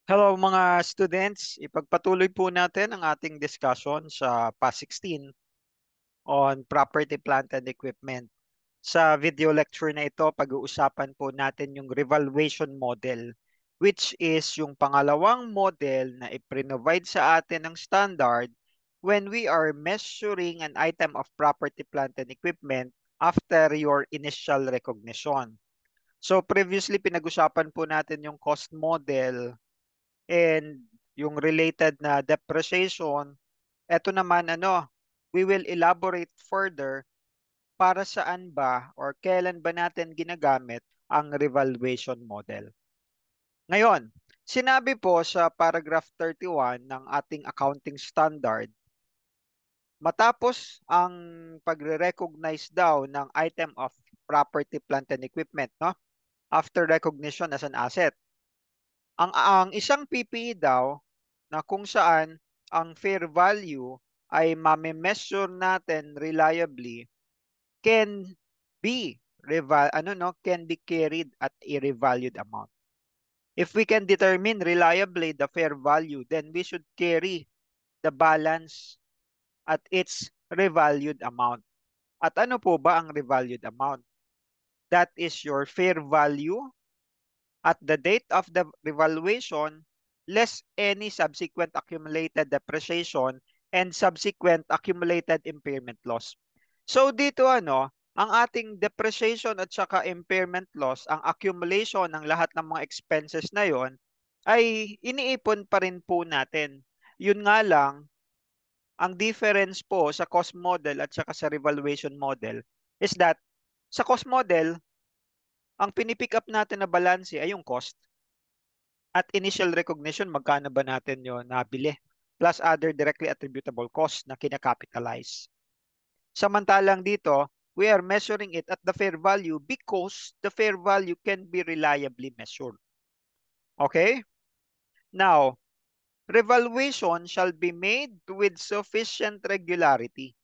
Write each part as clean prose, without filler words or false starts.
Hello mga students, ipagpatuloy po natin ang ating discussion sa PAS 16 on property, plant and equipment. Sa video lecture na ito, pag-uusapan po natin yung revaluation model, which is yung pangalawang model na i-provide sa atin ng standard when we are measuring an item of property, plant and equipment after your initial recognition. So previously pinag-usapan po natin yung cost model and yung related na depreciation. Ito naman we will elaborate further para saan ba or kailan ba natin ginagamit ang revaluation model. Ngayon, sinabi po sa paragraph 31 ng ating accounting standard, matapos ang pagre-recognize daw ng item of property, plant and equipment, no? After recognition as an asset. Ang isang PPE daw na kung saan ang fair value ay mame-measure natin reliably can be can be carried at a revalued amount. If we can determine reliably the fair value, then we should carry the balance at its revalued amount. At ano po ba ang revalued amount? That is your fair value at the date of the revaluation less any subsequent accumulated depreciation and subsequent accumulated impairment loss. So dito ang ating depreciation at saka impairment loss, ang accumulation ng lahat ng mga expenses na yon ay iniipon pa rin po natin. Yun nga lang, ang difference po sa cost model at saka sa revaluation model is that sa cost model, ang pinipick up natin na balance ay yung cost. At initial recognition, magkano ba natin yon nabili? Plus other directly attributable costs na kinakapitalize. Samantalang dito, we are measuring it at the fair value because the fair value can be reliably measured. Okay? Now, revaluation shall be made with sufficient regularity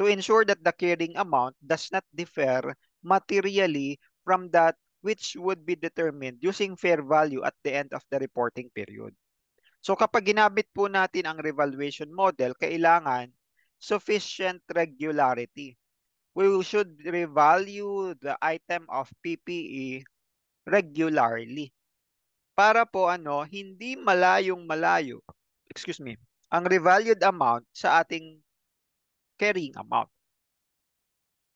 to ensure that the carrying amount does not differ materially from that which would be determined using fair value at the end of the reporting period. So kapag ginamit po natin ang revaluation model, kailangan sufficient regularity. We should revalue the item of PPE regularly para po hindi malayong malayo, excuse me, ang revalued amount sa ating carrying amount.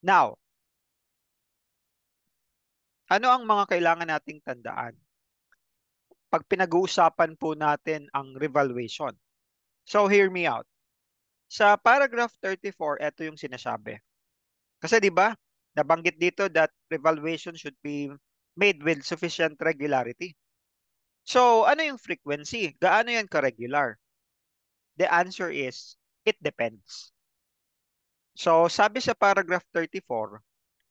Now, ano ang mga kailangan nating tandaan pag pinag-uusapan po natin ang revaluation? So hear me out. Sa paragraph 34, ito yung sinasabi. Kasi 'di ba, nabanggit dito that revaluation should be made with sufficient regularity. So, ano yung frequency? Gaano yan ka-regular? The answer is, it depends. So, sabi sa paragraph 34,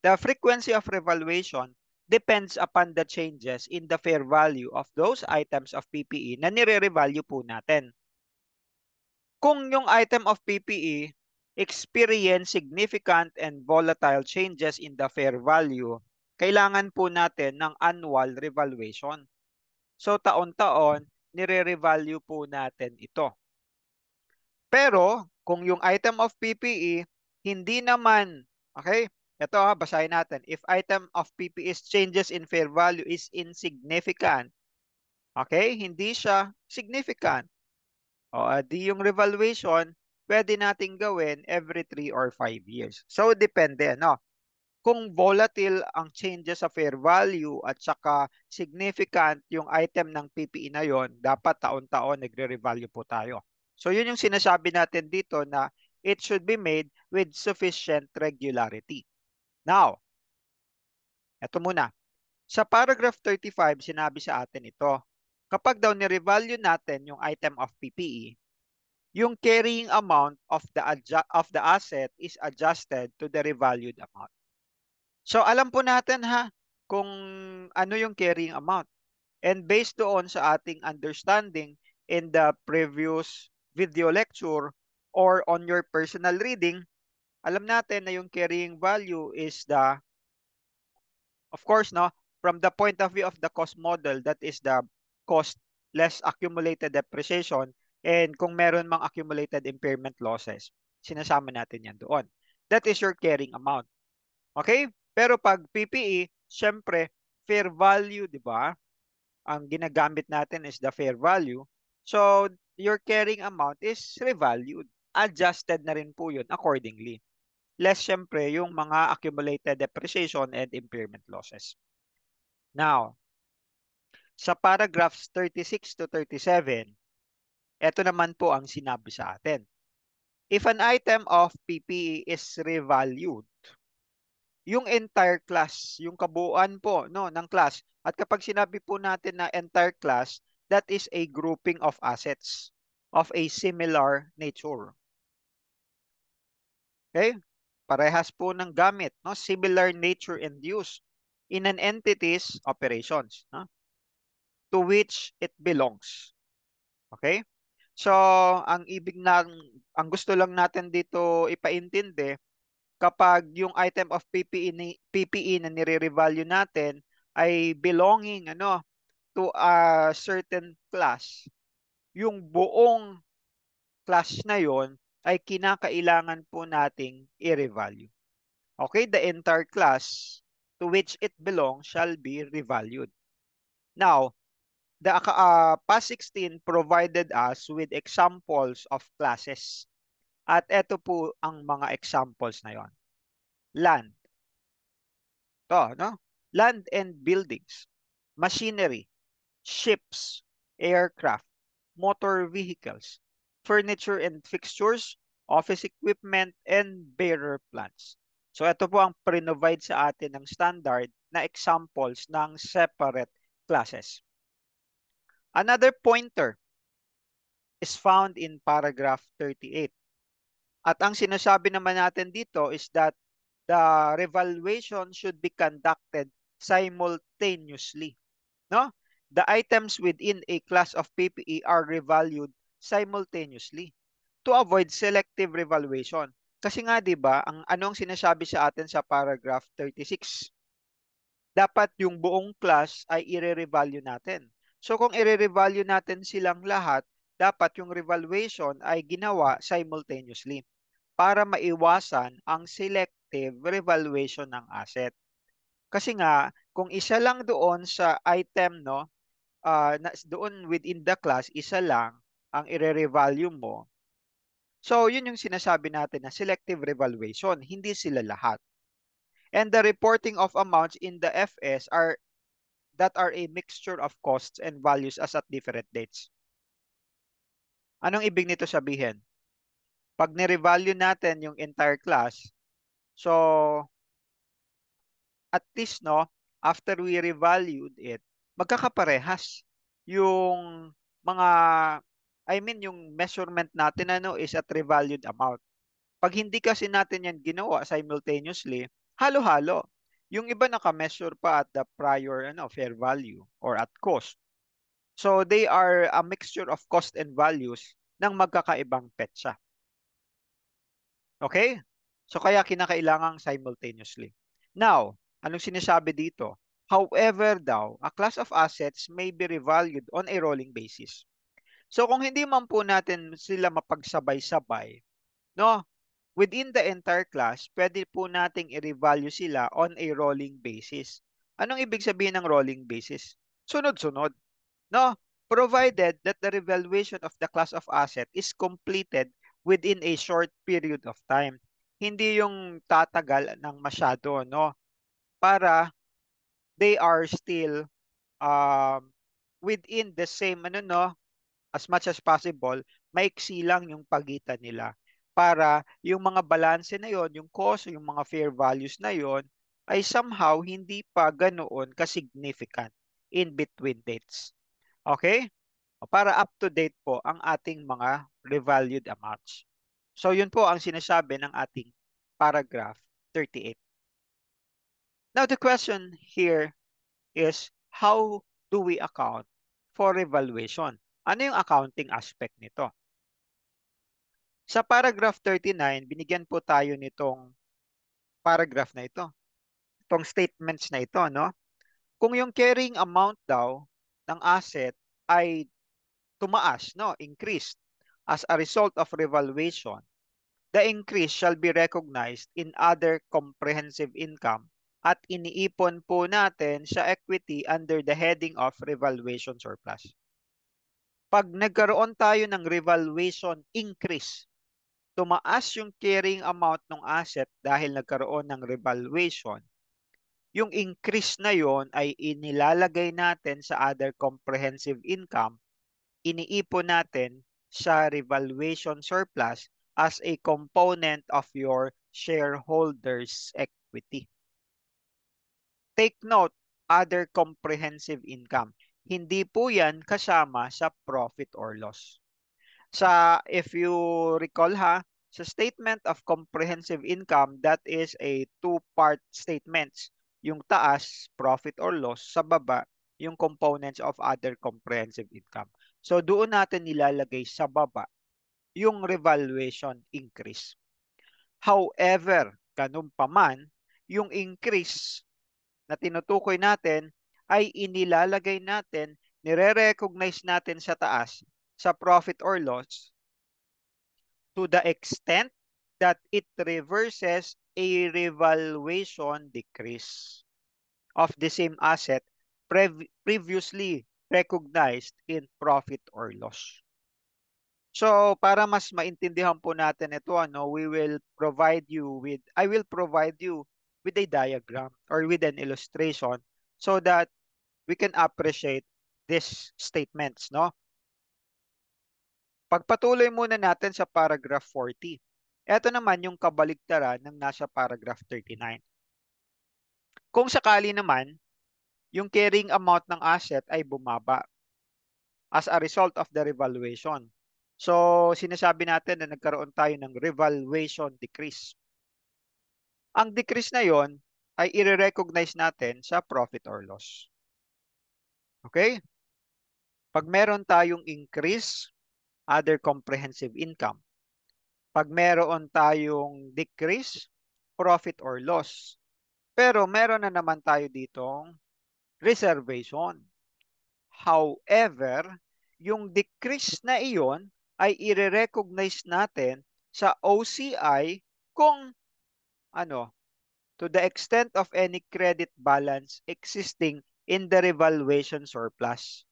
the frequency of revaluation depends upon the changes in the fair value of those items of PPE na nire-revalue po natin. Kung yung item of PPE experience significant and volatile changes in the fair value, kailangan po natin ng annual revaluation. So taon-taon, nire-revalue po natin ito. Pero kung yung item of PPE hindi naman, okay? Ito basahin natin. If item of PPE's changes in fair value is insignificant, okay? Hindi siya significant. O, di yung revaluation, pwede nating gawin every 3 or 5 years. So, depende, no? Kung volatile ang changes sa fair value at saka significant yung item ng PPE na yon, dapat taon-taon nagre-revalue po tayo. So, yun yung sinasabi natin dito na it should be made with sufficient regularity. Now, eto muna. Sa paragraph 35, sinabi sa atin ito. Kapag daw ni-revalue natin yung item of PPE, yung carrying amount of the asset is adjusted to the revalued amount. So alam po natin kung ano yung carrying amount. And based doon sa ating understanding in the previous video lecture or on your personal reading, alam natin na yung carrying value is of course, no, from the point of view of the cost model, that is the cost less accumulated depreciation, and kung meron mang accumulated impairment losses, sinasama natin yan doon. That is your carrying amount. Okay? Pero pag PPE, syempre, fair value, di ba? Ang ginagamit natin is the fair value. So, your carrying amount is revalued. Adjusted na rin po yun accordingly. Less syempre yung mga accumulated depreciation and impairment losses. Now, sa paragraphs 36 to 37, ito naman po ang sinabi sa atin. If an item of PPE is revalued, yung entire class, yung kabuuan po no, ng class. At kapag sinabi po natin na entire class, that is a grouping of assets of a similar nature. Okay? Parehas po ng gamit, no? Similar nature and use in an entity's operations, no? To which it belongs. Okay? So, ang gusto lang natin dito ipaintindi, kapag yung item of PPE na nire-revalue natin ay belonging to a certain class, yung buong class na yon ay kinakailangan po nating i-revalue. Okay, the entire class to which it belongs shall be revalued. Now, the PAS 16 provided us with examples of classes. At ito po ang mga examples na yon. Land. To, no? Land and buildings, machinery, ships, aircraft, motor vehicles, furniture and fixtures, office equipment, and bearer plants. So ito po ang provide sa atin ng standard na examples ng separate classes. Another pointer is found in paragraph 38. At ang sinasabi naman natin dito is that the revaluation should be conducted simultaneously. No? The items within a class of PPE are revalued simultaneously to avoid selective revaluation. Kasi nga 'di ba, ang anong sinasabi sa atin sa paragraph 36? Dapat yung buong class ay i-revalue natin. So kung i-revalue natin silang lahat, dapat yung revaluation ay ginawa simultaneously para maiwasan ang selective revaluation ng asset. Kasi nga, kung isa lang doon sa item, no, doon within the class, isa lang ang i-revalue mo. So, yun yung sinasabi natin na selective revaluation. Hindi sila lahat. And the reporting of amounts in the FS are that are a mixture of costs and values as at different dates. Anong ibig nito sabihin? Pag ni-revalue natin yung entire class, so at least no, after we revalued it, magkakaparehas yung mga, I mean yung measurement natin is at revalued amount. Pag hindi kasi natin yan ginawa simultaneously, halo-halo. Yung iba naka-measure pa at the prior fair value or at cost. So they are a mixture of cost and values ng magkakaibang petsa. Okay? So kaya kinakailangang simultaneously. Now, anong sinasabi dito? However daw, a class of assets may be revalued on a rolling basis. So kung hindi man po natin sila mapagsabay-sabay, no? Within the entire class, pwede po nating i-revalue sila on a rolling basis. Anong ibig sabihin ng rolling basis? Sunod-sunod, no? Provided that the revaluation of the class of asset is completed within a short period of time. Hindi yung tatagal ng masyado, no? Para they are still um, within the same, as much as possible, maiksi lang yung pagitan nila. Para yung mga balanse na yon, yung cost, yung mga fair values na yon, ay somehow hindi pa ganoon ka-significant in between dates. Okay? Para up to date po ang ating mga revalued amounts. So yun po ang sinasabi ng ating paragraph 38. Now the question here is how do we account for revaluation? Ano yung accounting aspect nito? Sa paragraph 39, binigyan po tayo nitong paragraph na ito. Itong statements na ito, no? Kung yung carrying amount daw ng asset ay tumaas, no, increased as a result of revaluation, the increase shall be recognized in other comprehensive income at iniipon po natin sa equity under the heading of revaluation surplus. Pag nagkaroon tayo ng revaluation increase, tumaas yung carrying amount ng asset dahil nagkaroon ng revaluation, yung increase na yon ay inilalagay natin sa other comprehensive income, iniipon natin sa revaluation surplus as a component of your shareholders' equity. Take note, other comprehensive income. Hindi po yan kasama sa profit or loss. If you recall sa statement of comprehensive income, that is a two-part statements. Yung taas, profit or loss, sa baba, yung components of other comprehensive income. So doon natin nilalagay sa baba yung revaluation increase. However, ganun pa man, yung increase na tinutukoy natin ay inilalagay natin, nire-recognize natin sa taas sa profit or loss to the extent that it reverses a revaluation decrease of the same asset previously recognized in profit or loss. So, para mas maintindihan po natin ito, I will provide you with a diagram or with an illustration so that we can appreciate these statements, no? Pagpatuloy muna natin sa paragraph 40. Ito naman yung kabaligtaran ng nasa paragraph 39. Kung sakali naman, yung carrying amount ng asset ay bumaba as a result of the revaluation. So, sinasabi natin na nagkaroon tayo ng revaluation decrease. Ang decrease na yon ay i-recognize natin sa profit or loss. Okay? Pag meron tayong increase, other comprehensive income. Pag meron tayong decrease, profit or loss. Pero meron na naman tayo ditong reservation. However, yung decrease na iyon ay i-recognize natin sa OCI kung to the extent of any credit balance existing in the revaluation surplus.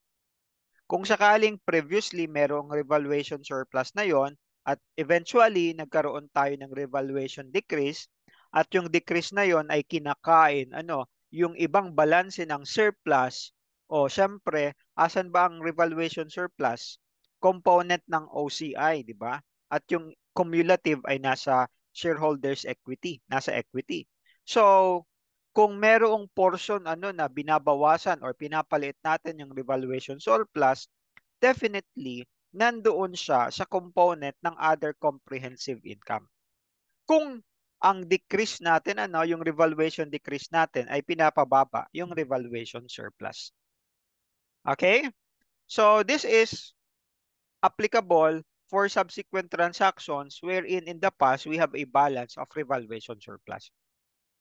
Kung sakaling previously merong revaluation surplus na yon at eventually nagkaroon tayo ng revaluation decrease at yung decrease na yon ay kinakain yung ibang balanse ng surplus, o syempre asan ba ang revaluation surplus? Component ng OCI, di ba? At yung cumulative ay nasa shareholders equity, nasa equity. So kung merong portion na binabawasan or pinapalit natin yung revaluation surplus, definitely nandoon siya sa component ng other comprehensive income. Kung ang decrease natin, yung revaluation decrease natin ay pinapababa yung revaluation surplus. Okay? So this is applicable for subsequent transactions wherein in the past we have a balance of revaluation surplus.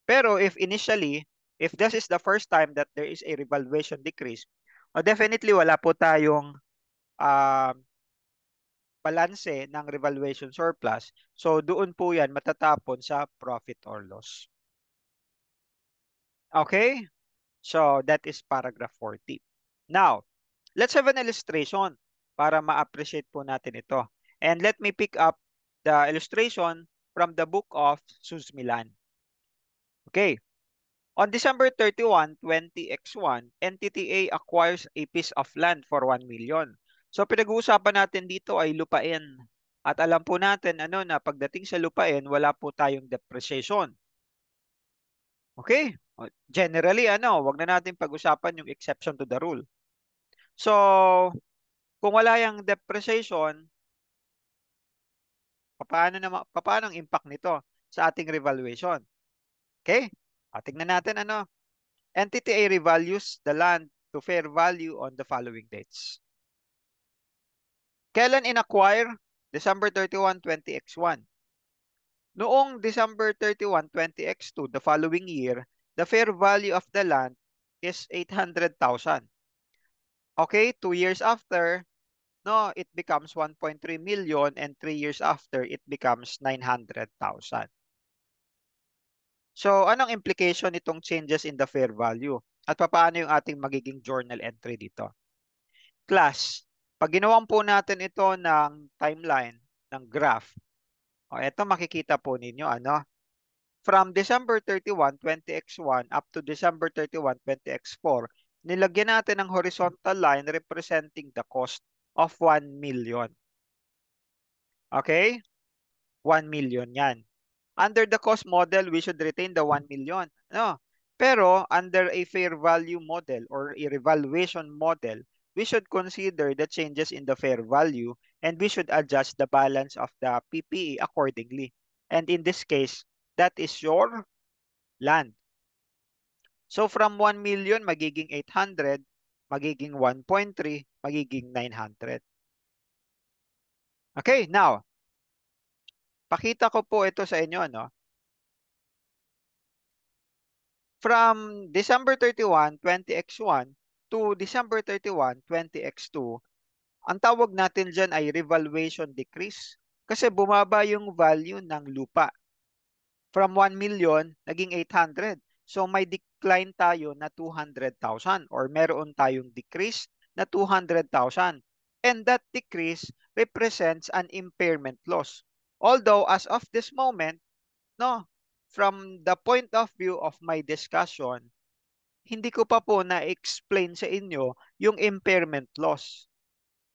Pero if this is the first time that there is a revaluation decrease, definitely wala po tayong balanse ng revaluation surplus. So doon po yan matatapon sa profit or loss. Okay? So that is paragraph 40. Now, let's have an illustration para ma-appreciate po natin ito. And let me pick up the illustration from the book of Susmilan. Okay. On December 31, 20X1, Entity A acquires a piece of land for 1 million. So pinag-uusapan natin dito ay lupain. At alam po natin na pagdating sa lupain, wala po tayong depreciation. Okay? Generally, wag na natin pag-usapan yung exception to the rule. So, kung wala yung depreciation, paano ang impact nito sa ating revaluation? Okay? Tingnan natin Entity A revalues the land to fair value on the following dates. Kailan in-acquire? December 31, 20X1. Noong December 31, 20X2, the following year, the fair value of the land is 800,000. Okay, 2 years after, no, it becomes 1.3 million, and 3 years after, it becomes 900,000. So, anong implication nitong changes in the fair value? At paano yung ating magiging journal entry dito? Class, pag ginawan po natin ito ng timeline, ng graph, o ito makikita po ninyo, ano? From December 31, 20x1 up to December 31, 20x4, nilagyan natin ng horizontal line representing the cost of 1 million. Okay? 1 million yan. Under the cost model, we should retain the 1 million. No. Pero under a fair value model or a revaluation model, we should consider the changes in the fair value and we should adjust the balance of the PPE accordingly. And in this case, that is your land. So from 1 million, magiging 800, magiging 1.3, magiging 900. Okay, now, pakita ko po ito sa inyo, no? From December 31, 20x1 to December 31, 20x2, ang tawag natin dyan ay revaluation decrease kasi bumaba yung value ng lupa. From 1 million, naging 800. So may decline tayo na 200,000 or meron tayong decrease na 200,000. And that decrease represents an impairment loss. Although as of this moment, no, from the point of view of my discussion, hindi ko pa po na-explain sa inyo yung impairment loss.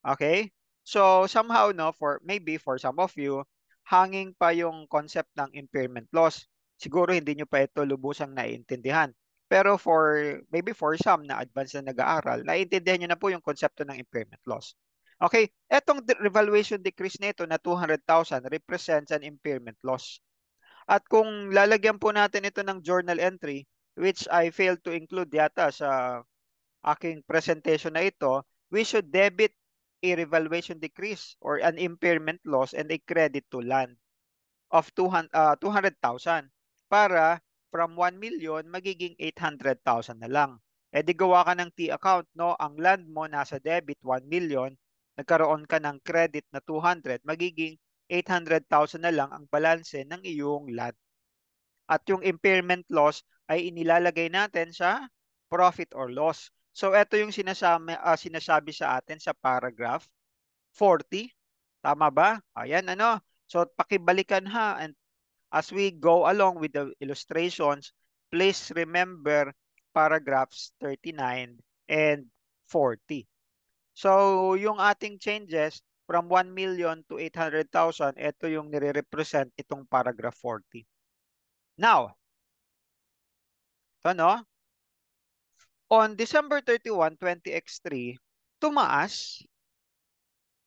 Okay? So somehow, no, for maybe for some of you, hanging pa yung concept ng impairment loss. Siguro hindi nyo pa ito lubusang naiintindihan. Pero maybe for some na advanced na nag-aaral, naiintindihan nyo na po yung konsepto ng impairment loss. Okay, etong revaluation decrease nito na 200,000 represents an impairment loss. At kung lalagyan po natin ito ng journal entry, which I failed to include yata sa aking presentation na ito, we should debit a revaluation decrease or an impairment loss and a credit to land of 200,000 para from 1 million magiging 800,000 na lang. E di gawa ka ng T-account, no? Ang land mo nasa debit 1 million, nagkaroon ka ng credit na 200, magiging 800,000 na lang ang balanse ng iyong land. At yung impairment loss ay inilalagay natin sa profit or loss. So ito yung sinasabi sa atin sa paragraph 40. Tama ba? Ayan, ano? So pakibalikan ha, and as we go along with the illustrations, please remember paragraphs 39 and 40. So yung ating changes from 1 million to 800,000, ito yung nire-represent itong paragraph 40. Now, no? On December 31, 20x3, tumaas,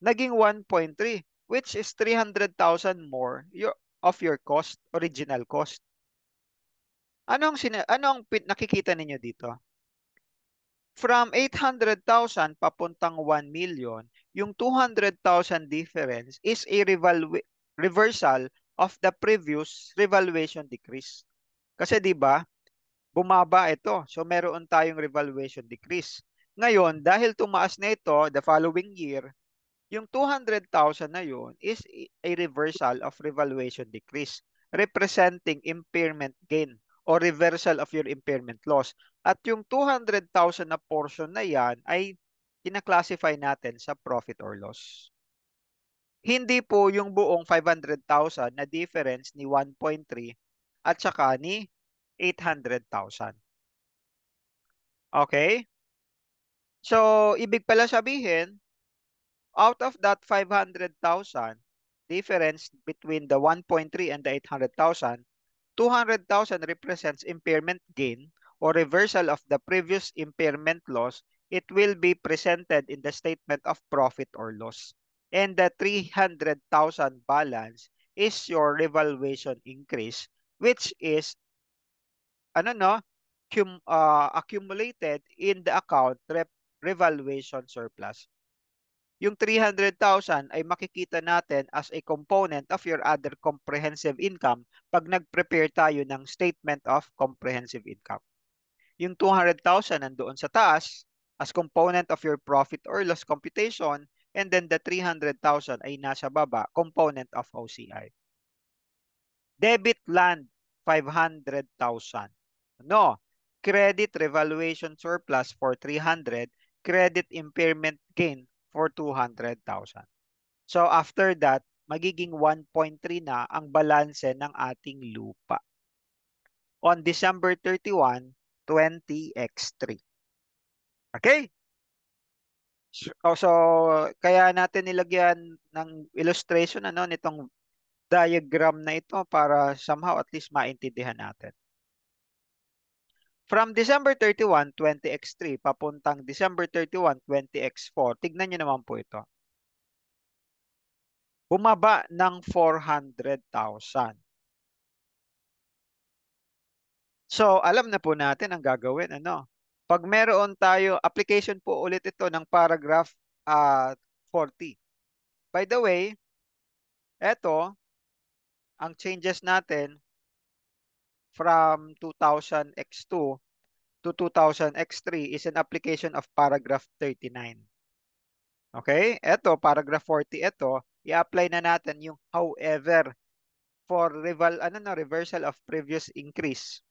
naging 1.3, which is 300,000 more of your cost, original cost. Anong nakikita ninyo dito? From 800,000 papuntang 1 million, yung 200,000 difference is a reversal of the previous revaluation decrease. Kasi 'di ba, bumaba ito. So meron tayong revaluation decrease. Ngayon, dahil tumaas na ito the following year, yung 200,000 na yun is a reversal of revaluation decrease, representing impairment gain or reversal of your impairment loss. At yung 200,000 na portion na yan ay kinaklasify natin sa profit or loss. Hindi po yung buong 500,000 na difference ni 1.3 at saka ni 800,000. Okay? So, ibig pala sabihin, out of that 500,000 difference between the 1.3 and the 800,000, 200,000 represents impairment gain or reversal of the previous impairment loss. It will be presented in the statement of profit or loss. And the 300,000 balance is your revaluation increase, which is accumulated in the account revaluation surplus. Yung 300,000 ay makikita natin as a component of your other comprehensive income pag nag-prepare tayo ng statement of comprehensive income. Yung 200,000 nandoon sa taas as component of your profit or loss computation, and then the 300,000 ay nasa baba, component of OCI. Debit land, 500,000. No. Credit revaluation surplus for 300, credit impairment gain for 200,000. So after that, magiging 1.3 na ang balanse ng ating lupa on December 31, 20x3. Okay? So, kaya natin nilagyan ng illustration nitong diagram na ito para somehow at least maintindihan natin. From December 31, 20x3 papuntang December 31, 20x4, tignan nyo naman po ito. Bumaba ng 400,000. So, alam na po natin ang gagawin. Pag meron tayo, application po ulit ito ng paragraph 40. By the way, eto, ang changes natin from 2000x2 to 2000x3 is an application of paragraph 39. Okay? Eto, paragraph 40, ito, i-apply na natin yung however for reversal of previous increase.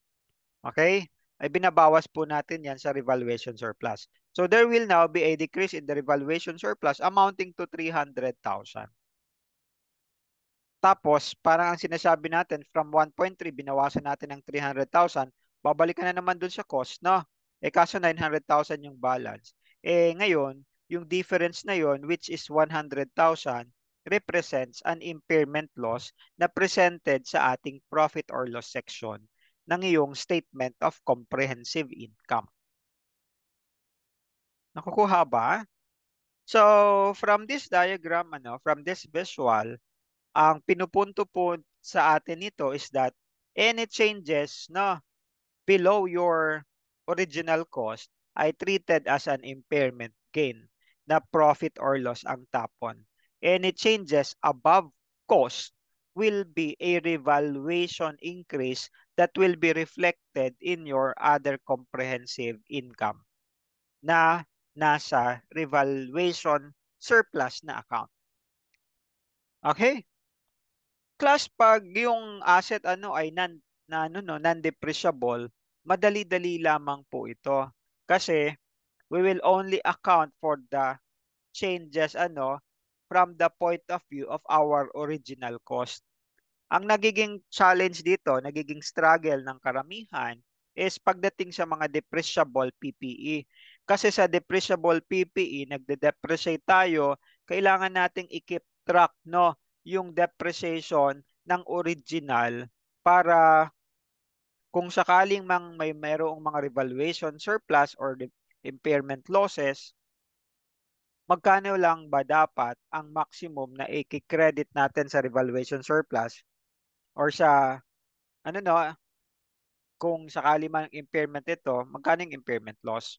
Okay? Ay binabawas po natin yan sa revaluation surplus. So there will now be a decrease in the revaluation surplus amounting to 300,000. Tapos, parang ang sinasabi natin, from 1.3, binawasan natin ng 300,000, babalikan na naman dun sa cost, no? Kaso 900,000 yung balance. Ngayon, yung difference na yon, which is 100,000, represents an impairment loss na presented sa ating profit or loss section ng iyong statement of comprehensive income. Nakukuha ba? So, from this diagram, from this visual, ang pinupunto po sa atin nito is that any changes below your original cost ay treated as an impairment gain na profit or loss ang tapon. Any changes above cost will be a revaluation increase that will be reflected in your other comprehensive income na nasa revaluation surplus na account. Okay? Class, pag yung asset ay non-depreciable, madali-dali lamang po ito. Kasi we will only account for the changes from the point of view of our original cost. Ang nagiging challenge dito, nagiging struggle ng karamihan is pagdating sa mga depreciable PPE. Kasi sa depreciable PPE, nagde-depreciate tayo, kailangan nating i-keep track yung depreciation ng original para kung sakaling may merong mga revaluation surplus or impairment losses, magkano lang ba dapat ang maximum na i-credit natin sa revaluation surplus or sa kung sakali man impairment ito, magkano yung impairment loss?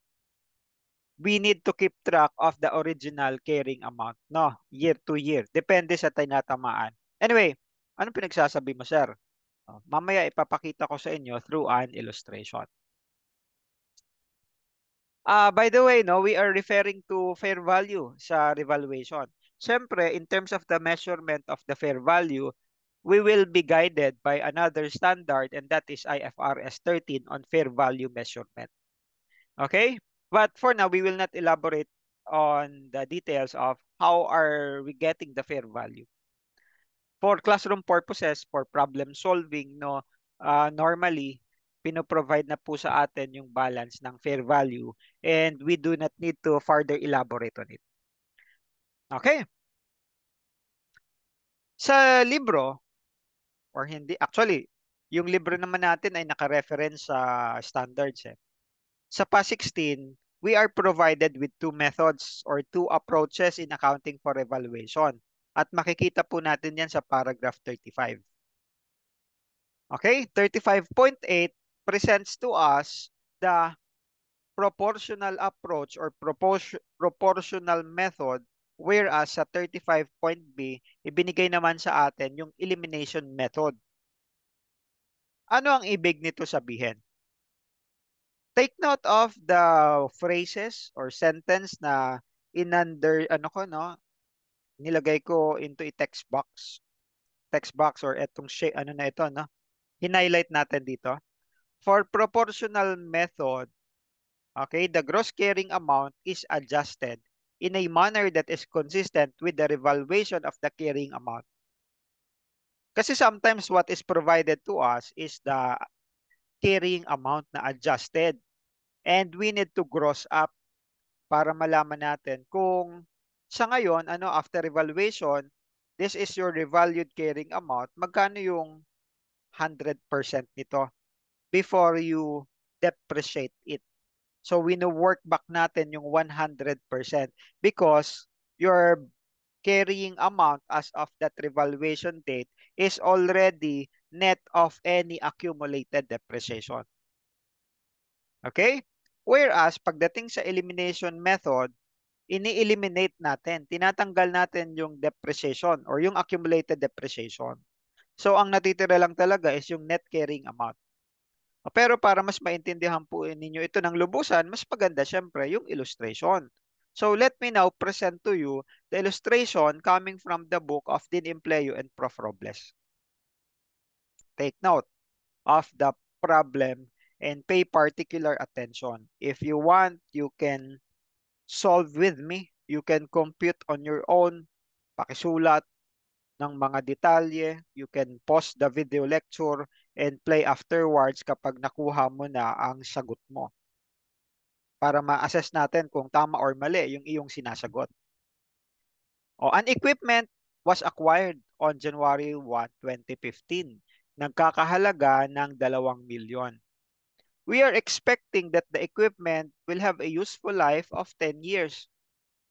We need to keep track of the original carrying amount, year to year. Depende sa tinatamaan. Anyway, anong pinagsasabi mo, sir? Mamaya ipapakita ko sa inyo through an illustration. By the way, we are referring to fair value sa revaluation. Siyempre, in terms of the measurement of the fair value, we will be guided by another standard, and that is IFRS 13 on fair value measurement. Okay? But for now, we will not elaborate on the details of how are we getting the fair value. For classroom purposes, for problem solving, normally, pinoprovide na po sa atin yung balance ng fair value and we do not need to further elaborate on it. Okay? Sa libro, or hindi, actually, yung libro naman natin ay naka-reference sa standards. Sa PAS 16, we are provided with two methods or two approaches in accounting for evaluation. At makikita po natin yan sa paragraph 35. Okay, 35.8 presents to us the proportional approach or proportional method, whereas sa 35.B, ibinigay naman sa atin yung elimination method. Ano ang ibig nito sabihin? Take note of the phrases or sentence na nilagay ko into a text box. Text box or etong ano na ito, no? Hinighlight natin dito. For proportional method, okay, the gross carrying amount is adjusted in a manner that is consistent with the revaluation of the carrying amount. Kasi sometimes what is provided to us is the carrying amount na adjusted. And we need to gross up para malaman natin kung sa ngayon, ano, after evaluation, this is your revalued carrying amount, magkano yung 100% nito before you depreciate it. So, wino-work back natin yung 100% because your carrying amount as of that revaluation date is already net of any accumulated depreciation. Okay? Whereas, pagdating sa elimination method, ini-eliminate natin, tinatanggal natin yung depreciation or yung accumulated depreciation. So, ang natitira lang talaga is yung net carrying amount. Pero para mas maintindihan po ninyo ito ng lubusan, mas maganda syempre yung illustration. So, let me now present to you the illustration coming from the book of Dean Empleo and Prof. Robles. Take note of the problem and pay particular attention. If you want, you can solve with me. You can compute on your own. Pakisulat ng mga detalye. You can pause the video lecture and play afterwards kapag nakuha mo na ang sagot mo. Para ma-assess natin kung tama or mali yung iyong sinasagot. An equipment was acquired on January 1, 2015. Nagkakahalaga ng 2 milyon. We are expecting that the equipment will have a useful life of 10 years.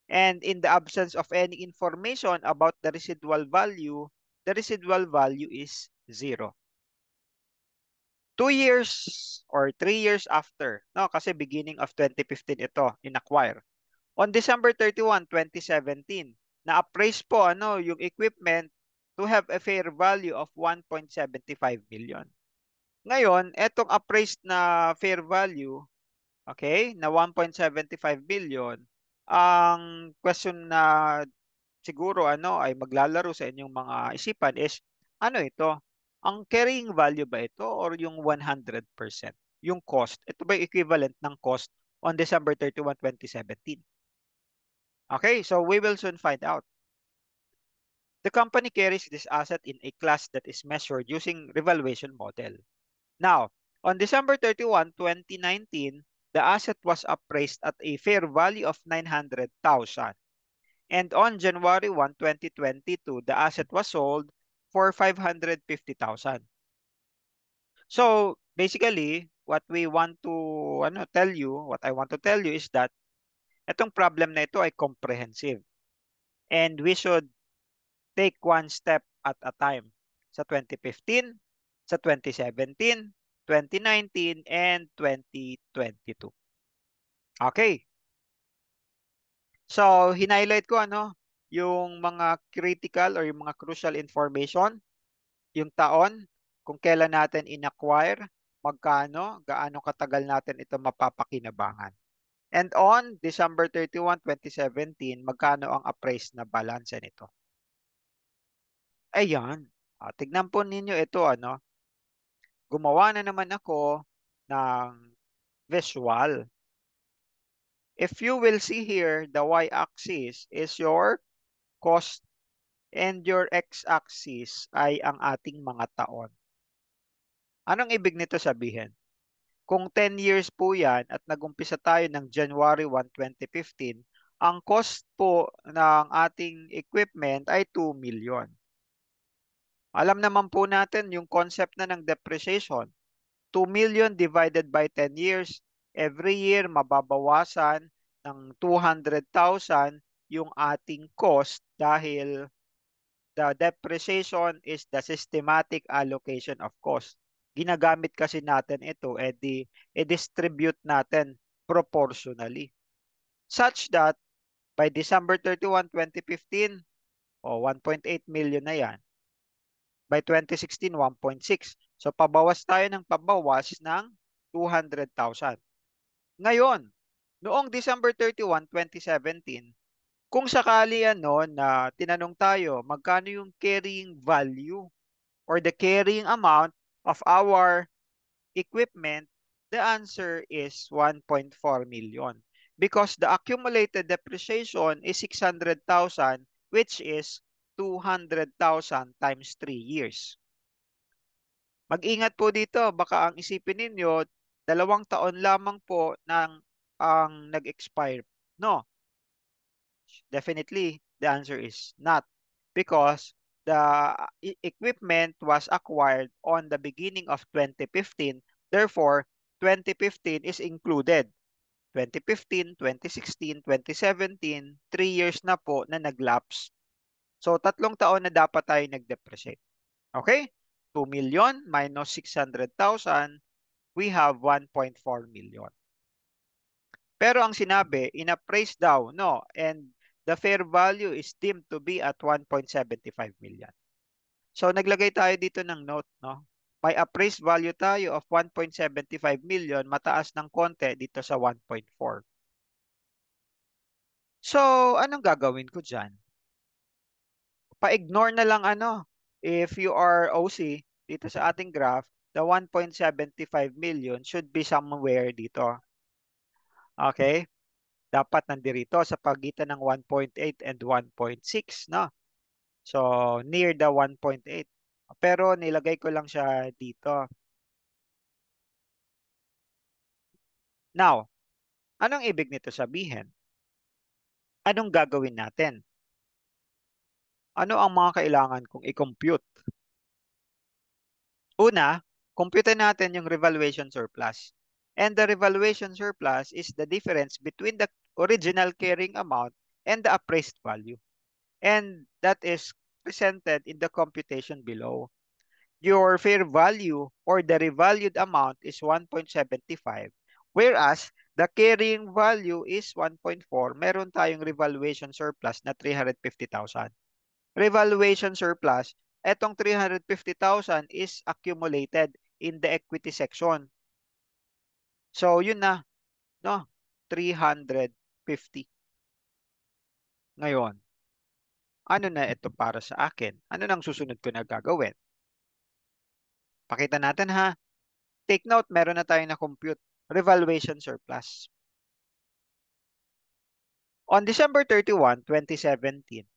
And in the absence of any information about the residual value is 0. 2 years or 3 years after, no, kasi beginning of 2015 ito in-acquire. On December 31, 2017, na-appraise po yung equipment to have a fair value of 1.75 million. Ngayon, etong appraised na fair value, okay, na 1.75 billion, ang question na siguro ay maglalaro sa inyong mga isipan is, ano ito? Ang carrying value ba ito or yung 100%? Yung cost, ito ba yung equivalent ng cost on December 31, 2017? Okay, so we will soon find out. The company carries this asset in a class that is measured using revaluation model. Now, on December 31, 2019, the asset was appraised at a fair value of 900,000. And on January 1, 2022, the asset was sold for 550,000. So, basically, what I want to tell you is that itong problem na ito ay comprehensive. And we should take one step at a time. Sa 2015, sa 2017, 2019, and 2022. Okay. So, hinighlight ko yung mga critical or yung mga crucial information, yung taon, kung kailan natin in-acquire, magkano, gaano katagal natin ito mapapakinabangan. And on December 31, 2017, magkano ang appraised na balance nito. Ayan. Tignan po ninyo ito, gumawa na naman ako ng visual. If you will see here, the y-axis is your cost and your x-axis ay ang ating mga taon. Anong ibig nito sabihin? Kung 10 years po yan at nagumpisa tayo ng January 1, 2015, ang cost po ng ating equipment ay 2 million. Alam naman po natin yung concept na ng depreciation. 2 million divided by 10 years, every year mababawasan ng 200,000 yung ating cost dahil the depreciation is the systematic allocation of cost. Ginagamit kasi natin ito, i-distribute natin proportionally. Such that by December 31, 2015, 1.8 million na yan. By 2016, 1.6. So, pabawas tayo ng pabawas ng 200,000. Ngayon, noong December 31, 2017, Kung sakali na tinanong tayo, magkano yung carrying value or the carrying amount of our equipment, the answer is 1.4 million because the accumulated depreciation is 600,000, which is 200,000 times 3 years. Mag-ingat po dito, baka ang isipin ninyo, 2 taon lamang po ang nag-expire. No, definitely the answer is not because the equipment was acquired on the beginning of 2015. Therefore, 2015 is included. 2015, 2016, 2017, 3 years na po na naglapse. So, 3 taon na dapat tayo nag-depreciate. Okay? 2 million minus 600,000, we have 1.4 million. Pero ang sinabi, in-appraise daw, no? And the fair value is deemed to be at 1.75 million. So, naglagay tayo dito ng note, no? May appraised value tayo of 1.75 million, mataas ng konti dito sa 1.4. So, anong gagawin ko dyan? Pa-ignore na lang if you are OC, dito sa ating graph, the 1.75 million should be somewhere dito. Okay? Dapat nandirito sa pagitan ng 1.8 and 1.6, no? So, near the 1.8. Pero nilagay ko lang siya dito. Now, anong ibig nito sabihin? Anong gagawin natin? Ano ang mga kailangan kong i-compute? Una, compute natin yung revaluation surplus. And the revaluation surplus is the difference between the original carrying amount and the appraised value. And that is presented in the computation below. Your fair value or the revalued amount is 1.75, whereas the carrying value is 1.4. Meron tayong revaluation surplus na 350,000. Revaluation surplus, etong 350,000 is accumulated in the equity section. So, yun na, no? 350. Ngayon, ano na ito para sa akin? Ano nang susunod ko na gagawin? Pakita natin ha. Take note, meron na tayong na-compute. Revaluation surplus. On December 31, 2017,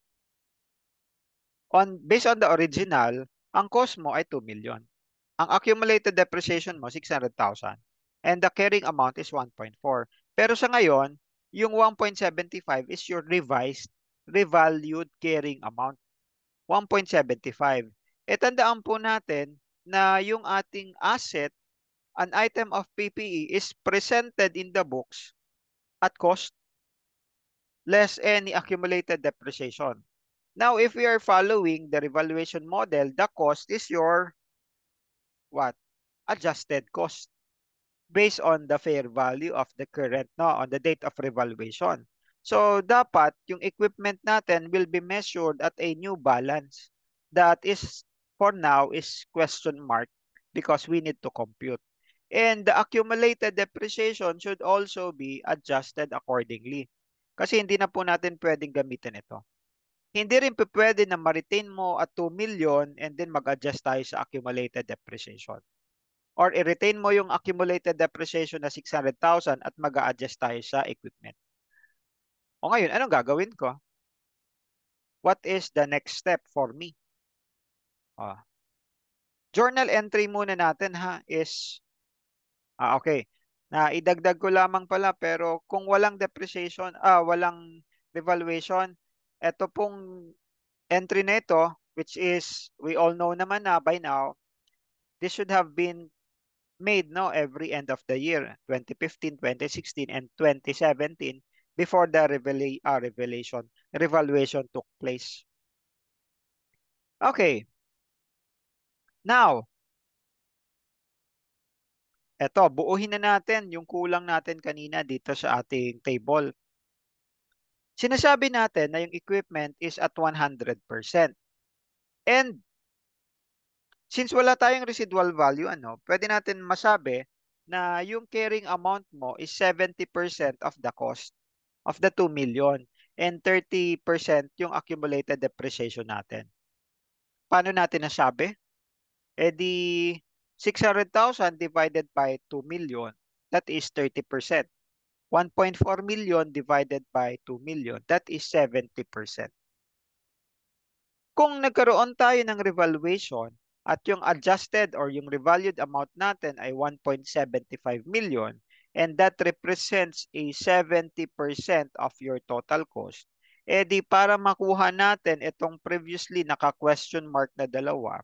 based on the original, ang cost mo ay 2 million. Ang accumulated depreciation mo, 600,000. And the carrying amount is 1.4. Pero sa ngayon, yung 1.75 is your revalued carrying amount. 1.75. E tandaan po natin na yung ating asset, an item of PPE, is presented in the books at cost less any accumulated depreciation. Now, if we are following the revaluation model, the cost is your what? Adjusted cost based on the fair value of the current, no, on the date of revaluation. So, dapat yung equipment natin will be measured at a new balance. That is, for now, is question mark because we need to compute. And the accumulated depreciation should also be adjusted accordingly. Kasi hindi na po natin pwedeng gamitin ito. Hindi rin po pwede na ma-retain mo at 2 million and then mag-adjust tayo sa accumulated depreciation. Or i-retain mo yung accumulated depreciation na 600,000 at mag-a-adjust tayo sa equipment. O ngayon, anong gagawin ko? What is the next step for me? Journal entry muna natin ha is, okay. Na idagdag ko lamang pala pero kung walang depreciation, walang revaluation, ito pong entry na ito, which is, we all know naman na by now, this should have been made every end of the year, 2015, 2016, and 2017, before the revaluation took place. Okay. Now, eto, buuhin na natin yung kulang natin kanina dito sa ating table. Sinasabi natin na yung equipment is at 100%. And since wala tayong residual value, pwede natin masabi na yung carrying amount mo is 70% of the cost of the 2 million. and 30% yung accumulated depreciation natin. Paano natin nasabi? Eh di 600,000 divided by 2 million, that is 30%. 1.4 million divided by 2 million, that is 70%. Kung nagkaroon tayo ng revaluation at yung adjusted or yung revalued amount natin ay 1.75 million and that represents a 70% of your total cost, eh di para makuha natin itong previously naka-question mark na dalawa,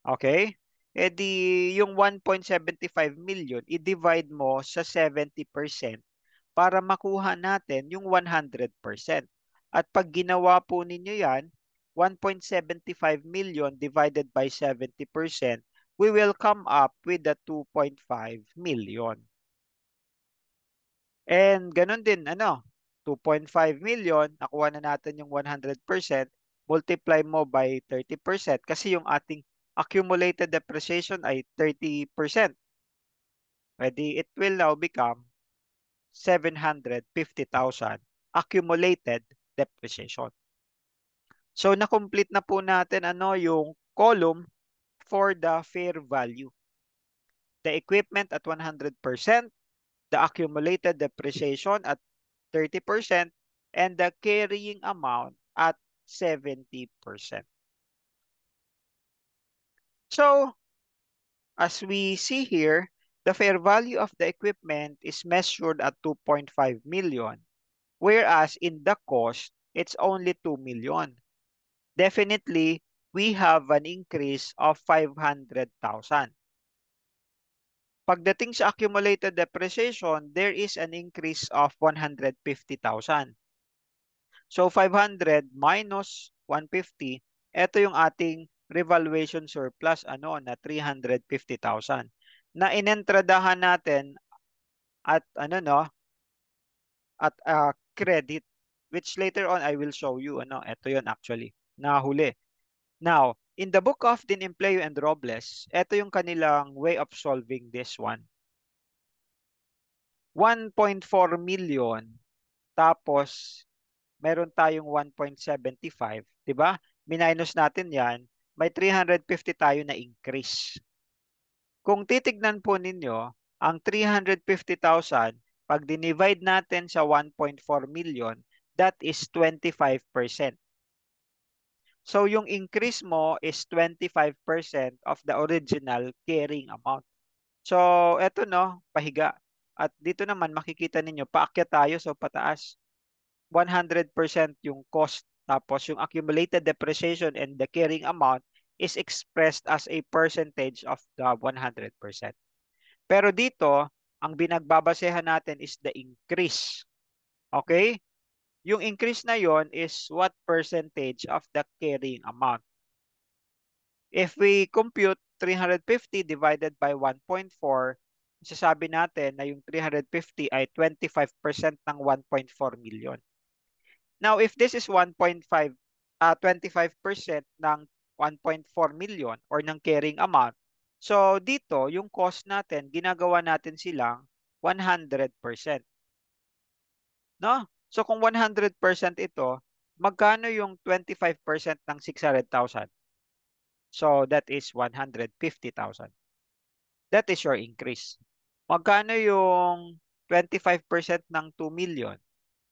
okay? Eh di yung 1.75 million, i-divide mo sa 70% para makuha natin yung 100%. At pag ginawa po ninyo yan, 1.75 million divided by 70%, we will come up with the 2.5 million. And ganun din, 2.5 million, nakuha na natin yung 100%, multiply mo by 30% kasi yung ating accumulated depreciation ay 30%. Pwede, it will now become 750,000 accumulated depreciation. So, na-complete na po natin yung column for the fair value. The equipment at 100%, the accumulated depreciation at 30%, and the carrying amount at 70%. So, as we see here, the fair value of the equipment is measured at 2.5 million, whereas in the cost, it's only 2 million. Definitely, we have an increase of 500,000. Pagdating sa accumulated depreciation, there is an increase of 150,000. So 500 minus 150, ito yung ating revaluation surplus na 350,000 na inentradahan natin at credit, which later on I will show you ito yun actually nahuli. Now, in the book of Din Empleo and Robles, ito yung kanilang way of solving this one. 1.4 million, tapos meron tayong 1.75, di ba? Minus natin yan, may 350 tayo na increase. Kung titignan po ninyo, ang 350,000, pag dinivide natin sa 1.4 million, that is 25%. So yung increase mo is 25% of the original carrying amount. So eto pahiga. At dito naman makikita ninyo, paakyat tayo so pataas. 100% yung cost. Tapos yung accumulated depreciation and the carrying amount is expressed as a percentage of the 100%. Pero dito, ang binagbabasehan natin is the increase. Okay? Yung increase na yon is what percentage of the carrying amount. If we compute 350 divided by 1.4, sasabi natin na yung 350 ay 25% ng 1.4 million. Now, if this is 25% ng 1.4 million or ng carrying amount, so dito, yung cost natin, ginagawa natin silang 100%. No? So kung 100% ito, magkano yung 25% ng 600,000? So that is 150,000. That is your increase. Magkano yung 25% ng 2 million?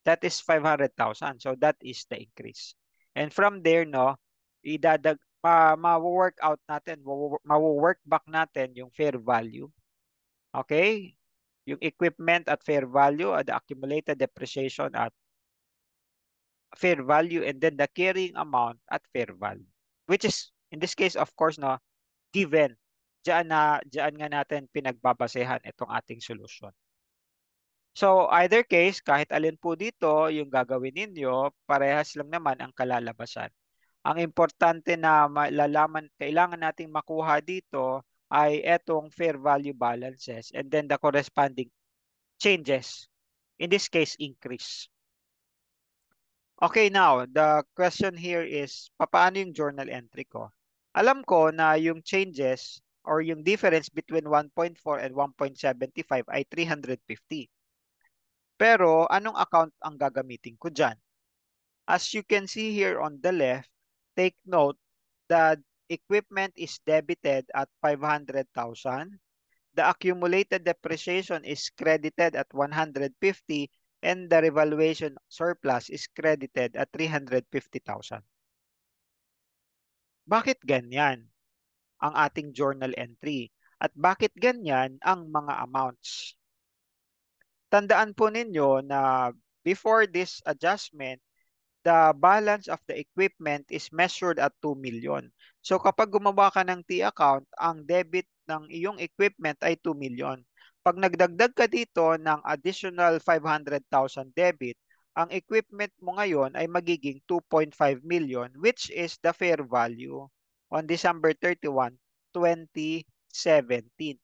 That is 500,000. So that is the increase. And from there, ma-work out natin, ma-work back natin yung fair value. Okay? Yung equipment at fair value, the accumulated depreciation at fair value, and then the carrying amount at fair value. Which is, in this case, of course, given. Diyan nga natin pinagbabasehan itong ating solution. So, either case, kahit alin po dito, yung gagawin ninyo, parehas lang naman ang kalalabasan. Ang importante na kailangan nating makuha dito ay etong fair value balances and then the corresponding changes. In this case, increase. Okay, now, the question here is, paano yung journal entry ko? Alam ko na yung changes or yung difference between 1.4 and 1.75 ay 350. Pero, anong account ang gagamitin ko dyan? As you can see here on the left, take note that equipment is debited at 500,000. The accumulated depreciation is credited at 150 and the revaluation surplus is credited at 350,000. Bakit ganyan ang ating journal entry? At bakit ganyan ang mga amounts? Tandaan po ninyo na before this adjustment, the balance of the equipment is measured at 2 million. So kapag gumawa ka ng T-account, ang debit ng iyong equipment ay 2 million. Pag nagdagdag ka dito ng additional 500,000 debit, ang equipment mo ngayon ay magiging 2.5 million which is the fair value on December 31, 2017.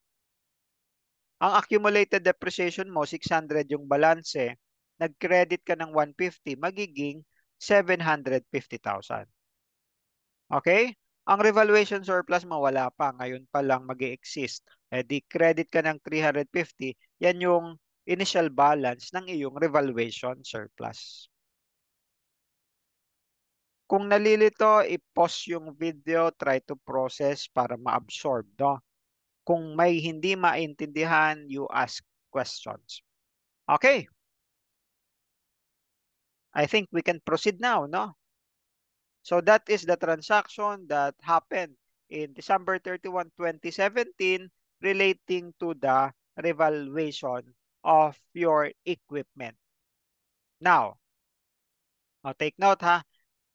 Ang accumulated depreciation mo, 600 yung balanse, nag-credit ka ng 150, magiging 750,000. Okay? Ang revaluation surplus mo wala pa, ngayon pa lang mag-exist. Di credit ka ng 350, yan yung initial balance ng iyong revaluation surplus. Kung nalilito, i-pause yung video, try to process para ma-absorb, no? Kung may hindi maintindihan, you ask questions. Okay. I think we can proceed now, no? So that is the transaction that happened in December 31, 2017 relating to the revaluation of your equipment. Now, take note ha,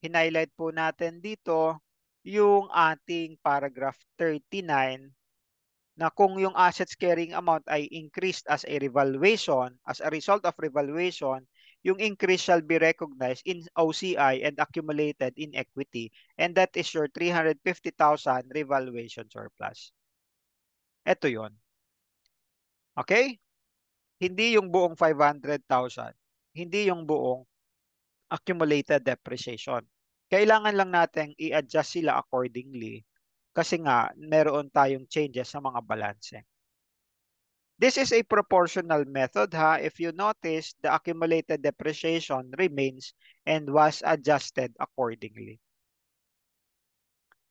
hinighlight po natin dito yung ating paragraph 39 na kung yung assets carrying amount ay increased as a revaluation, as a result of revaluation, yung increase shall be recognized in OCI and accumulated in equity. And that is your 350,000 revaluation surplus. Ito yon. Okay? Hindi yung buong 500,000. Hindi yung buong accumulated depreciation. Kailangan lang natin i-adjust sila accordingly kasi nga meron tayong changes sa mga balanse. This is a proportional method ha. If you notice, the accumulated depreciation remains and was adjusted accordingly.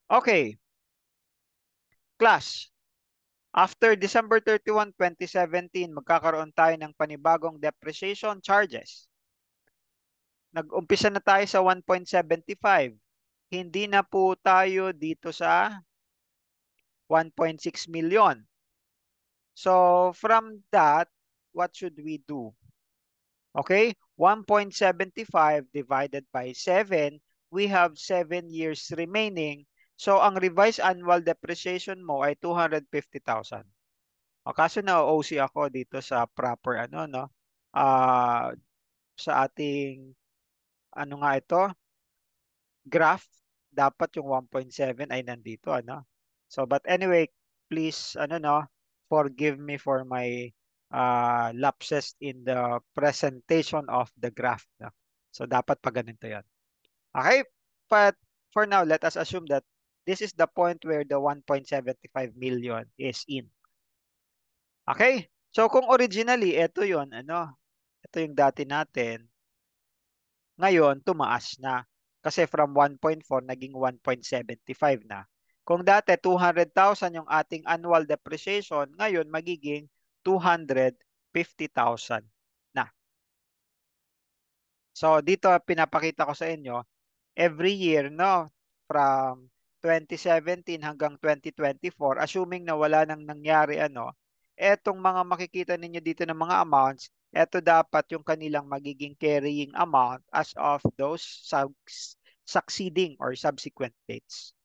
Okay. Class, after December 31, 2017, magkakaroon tayo ng panibagong depreciation charges. Nag-umpisa na tayo sa 1.75. Hindi na po tayo dito sa 1.6 million. So from that, what should we do? Okay, 1.75 divided by 7, we have 7 years remaining. So ang revised annual depreciation mo ay 250,000. O kaso na-OC ako dito sa proper ano no. Sa ating ano nga ito, graph, dapat yung 1.7 ay nandito ano. So but anyway, please ano no, forgive me for my lapses in the presentation of the graph. No? So dapat pa ganito yan. Okay, but for now, let us assume that this is the point where the 1.75 million is in. Okay, so kung originally, ito yon ano, ito yung dati natin, ngayon, tumaas na. Kasi from 1.4 naging 1.75 na. Kung dati 200,000 yung ating annual depreciation, ngayon magiging 250,000 na. So dito pinapakita ko sa inyo, every year, no, from 2017 hanggang 2024, assuming na wala nang nangyari, ano, etong mga makikita ninyo dito ng mga amounts, eto dapat yung kanilang magiging carrying amount as of those succeeding or subsequent dates.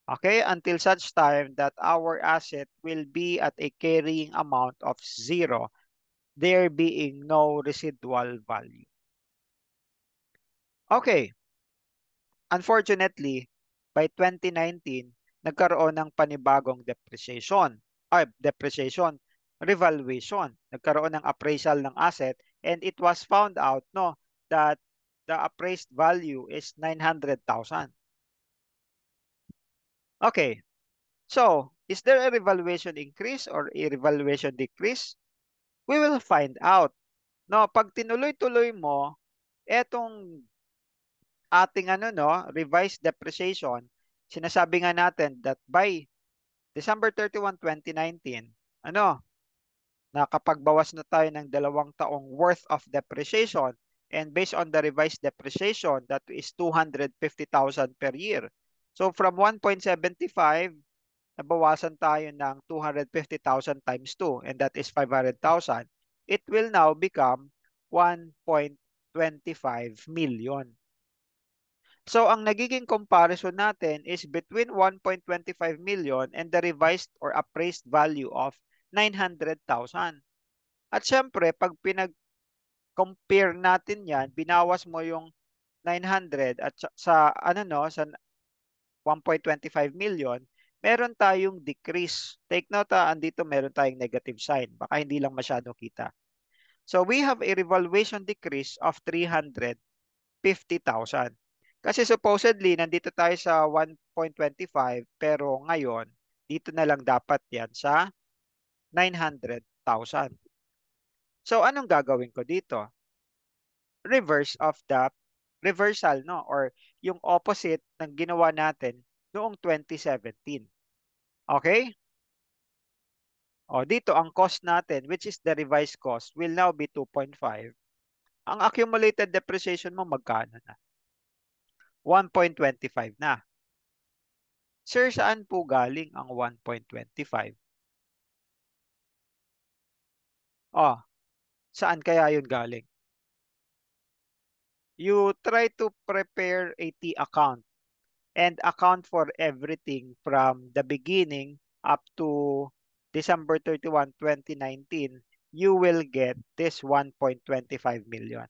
Okay, until such time that our asset will be at a carrying amount of 0, there being no residual value. Okay. Unfortunately, by 2019, nagkaroon ng panibagong depreciation, revaluation. Nagkaroon ng appraisal ng asset and it was found out no that the appraised value is 900,000. Okay. So, is there a revaluation increase or a revaluation decrease? We will find out. No, pag tinuloy-tuloy mo etong ating revised depreciation, sinasabi nga natin that by December 31, 2019, nakapagbawas na tayo ng 2 taong worth of depreciation, and based on the revised depreciation, that is 250,000 per year. So from 1.75, nabawasan tayo ng 250,000 times 2, and that is 500,000. It will now become 1.25 million. So ang nagiging comparison natin is between 1.25 million and the revised or appraised value of 900,000. At syempre, pag pinag-compare natin yan, binawas mo yung 900 at sa 1.25 million, meron tayong decrease. Take note, andito meron tayong negative sign. Baka hindi lang masyado kita. So we have a revaluation decrease of 350,000. Kasi supposedly, nandito tayo sa 1.25, pero ngayon, dito na lang dapat yan sa 900,000. So anong gagawin ko dito? Reverse of the reversal, no? Or yung opposite ng ginawa natin noong 2017. Okay? O, dito ang cost natin, which is the revised cost, will now be 2.5. Ang accumulated depreciation mo, magkano na? 1.25 na. Sir, saan po galing ang 1.25? Oh, saan kaya yun galing? You try to prepare a T account and account for everything from the beginning up to December 31, 2019, you will get this 1.25 million.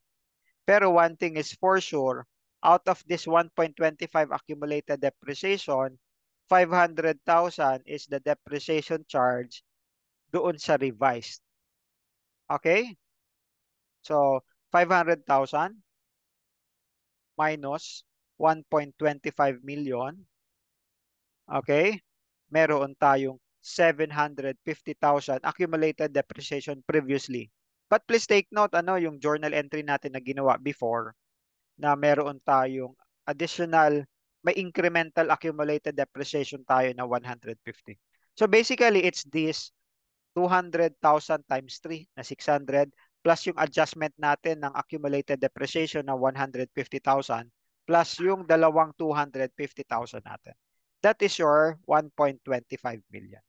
Pero one thing is for sure, out of this 1.25 accumulated depreciation, 500,000 is the depreciation charge doon sa revised. Okay? So, 500,000 minus 1.25 million. Okay? Meron tayong 750,000 accumulated depreciation previously. But please take note, yung journal entry natin na ginawa before, na meron tayong additional, may incremental accumulated depreciation tayo na 150. So basically, it's this 200,000 times 3 na 600 plus yung adjustment natin ng accumulated depreciation na 150,000 plus yung dalawang 250,000 natin. That is your 1.25 million.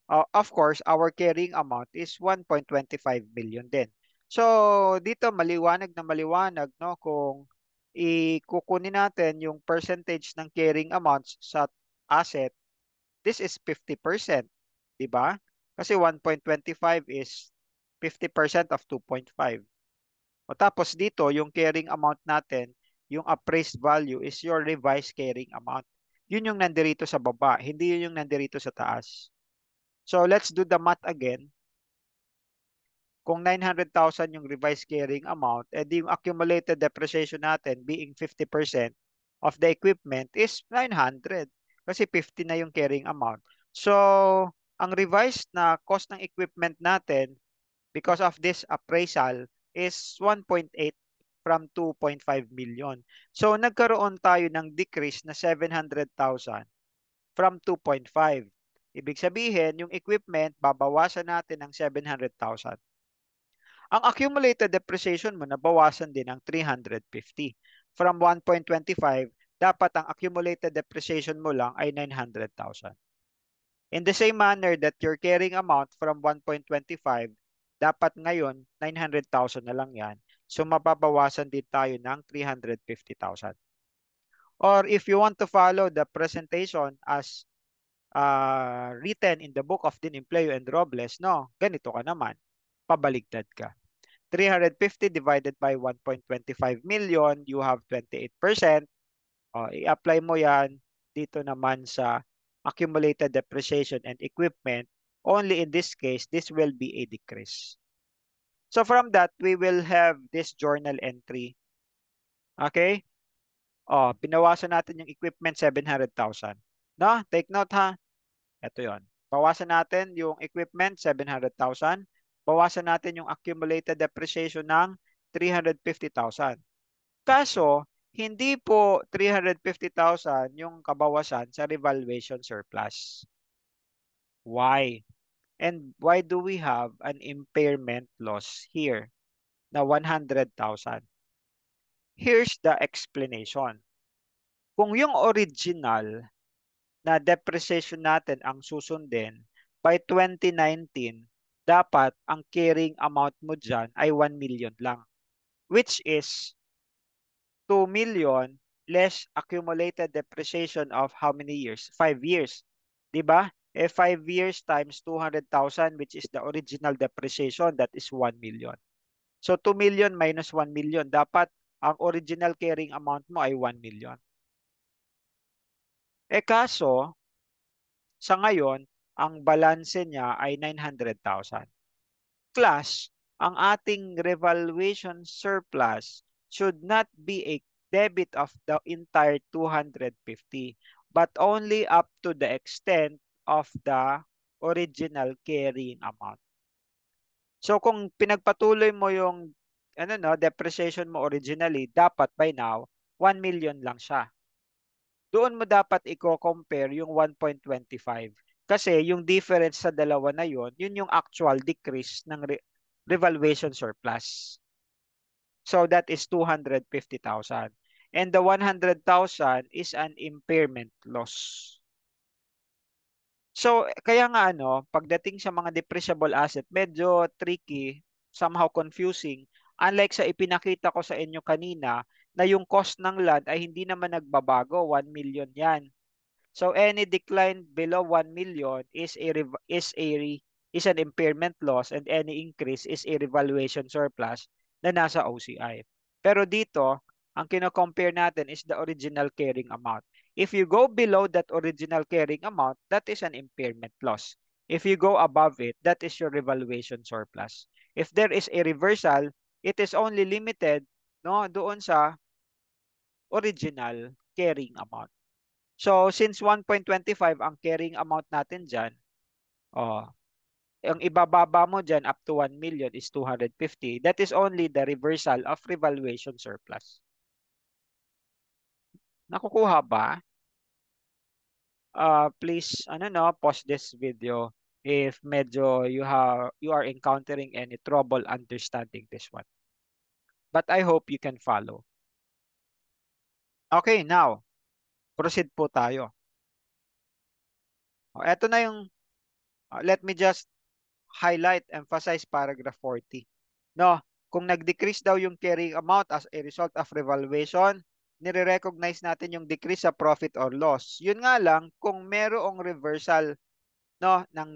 Of course, our carrying amount is 1.25 million din. So, dito maliwanag na maliwanag, no, kung ikukunin natin yung percentage ng carrying amounts sa asset, this is 50%, di ba? Kasi 1.25 is 50% of 2.5. O tapos dito, yung carrying amount natin, yung appraised value is your revised carrying amount. Yun yung nandirito sa baba, hindi yun yung nandirito sa taas. So let's do the math again. Kung 900,000 yung revised carrying amount, edi yung accumulated depreciation natin being 50% of the equipment is 900. Kasi 50 na yung carrying amount. So, ang revised na cost ng equipment natin because of this appraisal is 1.8 from 2.5 million. So, nagkaroon tayo ng decrease na 700,000 from 2.5. Ibig sabihin, yung equipment, babawasan natin ng 700,000. Ang accumulated depreciation mo, nabawasan din ng 350. From 1.25, dapat ang accumulated depreciation mo lang ay 900,000. In the same manner that your carrying amount from 1.25, dapat ngayon 900,000 na lang yan. So mababawasan din tayo ng 350,000. Or if you want to follow the presentation as written in the book of Dean Empleo and Robles, no, ganito ka naman. Pabaligtad ka. 350 divided by 1.25 million, you have 28%. I-apply mo yan dito naman sa accumulated depreciation and equipment. Only in this case, this will be a decrease. So from that, we will have this journal entry. Okay? Pinawasan natin yung equipment 700,000. No? Take note ha. Ito yon. Bawasan natin yung equipment 700,000. Bawasan natin yung accumulated depreciation ng 350,000. Kaso, Hindi po 350,000 yung kabawasan sa revaluation surplus. Why? And why do we have an impairment loss here na 100,000? Here's the explanation. Kung yung original na depreciation natin ang susundin, by 2019, dapat ang carrying amount mo dyan ay 1 million lang, which is 2 million less accumulated depreciation of how many years? 5 years. 'Di ba? 5 years times 200,000, which is the original depreciation, that is 1 million. So 2 million minus 1 million, dapat ang original carrying amount mo ay 1 million. Kaso, sa ngayon, ang balanse niya ay 900,000. Plus, ang ating revaluation surplus should not be a debit of the entire 250, but only up to the extent of the original carrying amount. So kung pinagpatuloy mo yung depreciation mo originally, dapat by now 1 million lang siya. Doon mo dapat i-compare yung 1.25. Kasi yung difference sa dalawa na yun yung actual decrease ng revaluation surplus. So that is 250,000. And the 100,000 is an impairment loss. So kaya nga pagdating sa mga depreciable asset, medyo tricky, somehow confusing. Unlike sa ipinakita ko sa inyo kanina na yung cost ng land ay hindi naman nagbabago, 1 million 'yan. So any decline below 1 million is an impairment loss, and any increase is a revaluation surplus na nasa OCI. Pero dito, ang kino-compare natin is the original carrying amount. If you go below that original carrying amount, that is an impairment loss. If you go above it, that is your revaluation surplus. If there is a reversal, it is only limited doon sa original carrying amount. So, since 1.25 ang carrying amount natin dyan, ang ibababa mo dyan up to 1 million is 250. That is only the reversal of revaluation surplus. Nakukuha ba? Please, pause this video if medyo you are encountering any trouble understanding this one. But I hope you can follow. Okay, now, proceed po tayo. Ito na yung, let me just highlight, emphasize paragraph 40. No, kung nag-decrease daw yung carrying amount as a result of revaluation, nire-recognize natin yung decrease sa profit or loss. Yun nga lang, kung merong reversal ng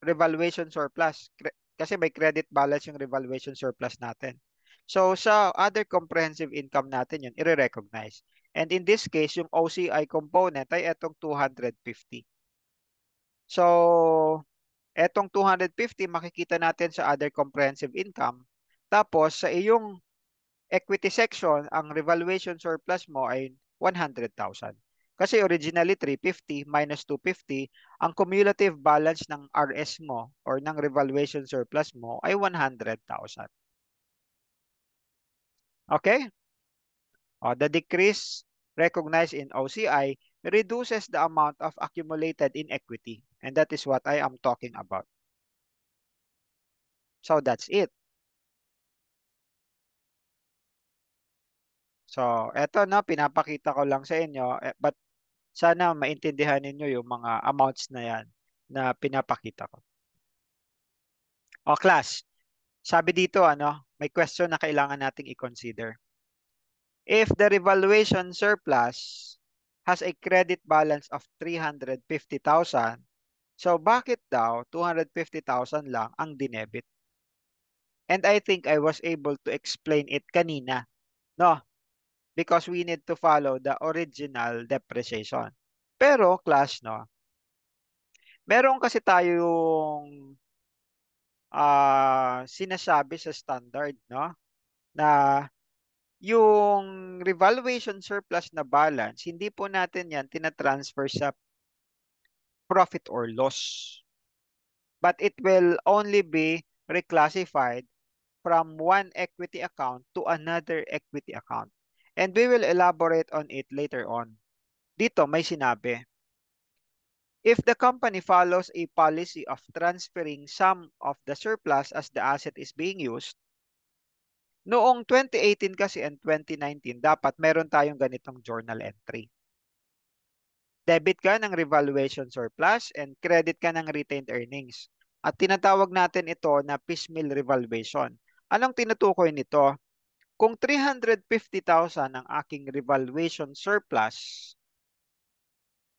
revaluation surplus, kasi may credit balance yung revaluation surplus natin. So sa other comprehensive income natin yun, i-recognize. And in this case, yung OCI component ay etong 250. So etong 250 makikita natin sa other comprehensive income. Tapos sa iyong equity section, ang revaluation surplus mo ay 100,000. Kasi originally 350 minus 250, ang cumulative balance ng RS mo or ng revaluation surplus mo ay 100,000. Okay? The decrease recognized in OCI reduces the amount of accumulated in equity. And that is what I am talking about. So that's it. So, eto pinapakita ko lang sa inyo, but sana maintindihan ninyo yung mga amounts na yan na pinapakita ko. O class, sabi dito may question na kailangan nating i-consider. If the revaluation surplus has a credit balance of 350,000, so bakit daw 250,000 lang ang dinebit? And I think I was able to explain it kanina, because we need to follow the original depreciation. Pero class, meron kasi tayong sinasabi sa standard, na yung revaluation surplus na balance, hindi po natin yan tinatransfer sa profit or loss. But it will only be reclassified from one equity account to another equity account. And we will elaborate on it later on. Dito may sinabi, if the company follows a policy of transferring some of the surplus as the asset is being used, noong 2018 kasi and 2019, dapat meron tayong ganitong journal entry. Debit ka ng revaluation surplus and credit ka ng retained earnings. At tinatawag natin ito na piecemeal revaluation. Anong tinutukoy nito? Kung 350,000 ang aking revaluation surplus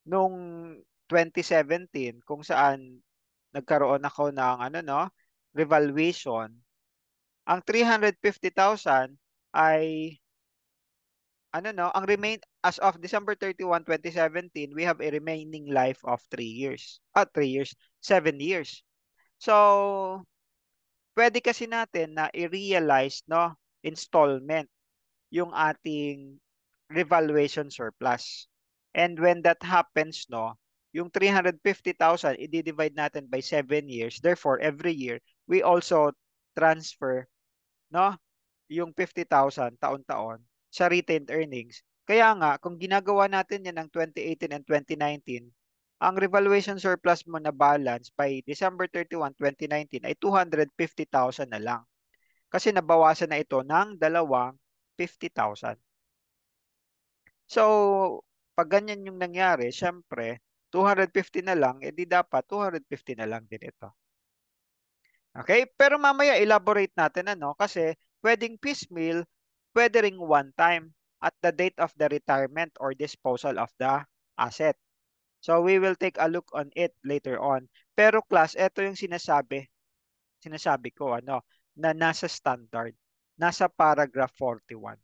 nung 2017 kung saan nagkaroon ako ng revaluation, ang 350,000 ay ang remain as of December 31, 2017, we have a remaining life of 3 years. 3 years, 7 years. So, pwede kasi natin na i-realize, no, installment yung ating revaluation surplus. And when that happens, no, yung 350,000, i-divide natin by 7 years. Therefore, every year, we also transfer, no, yung 50,000 taon-taon sa retained earnings. Kaya nga, kung ginagawa natin yan ng 2018 and 2019, ang revaluation surplus mo na balance by December 31, 2019 ay 250,000 na lang. Kasi nabawasan na ito ng dalawang 50,000. So, pag ganyan yung nangyari, syempre, 250 na lang, edi dapat 250 na lang din ito. Okay? Pero mamaya elaborate natin kasi pwedeng piecemeal, pwede ring one time at the date of the retirement or disposal of the asset. So we will take a look on it later on. Pero class, ito yung sinasabi ko na nasa standard, nasa paragraph 41.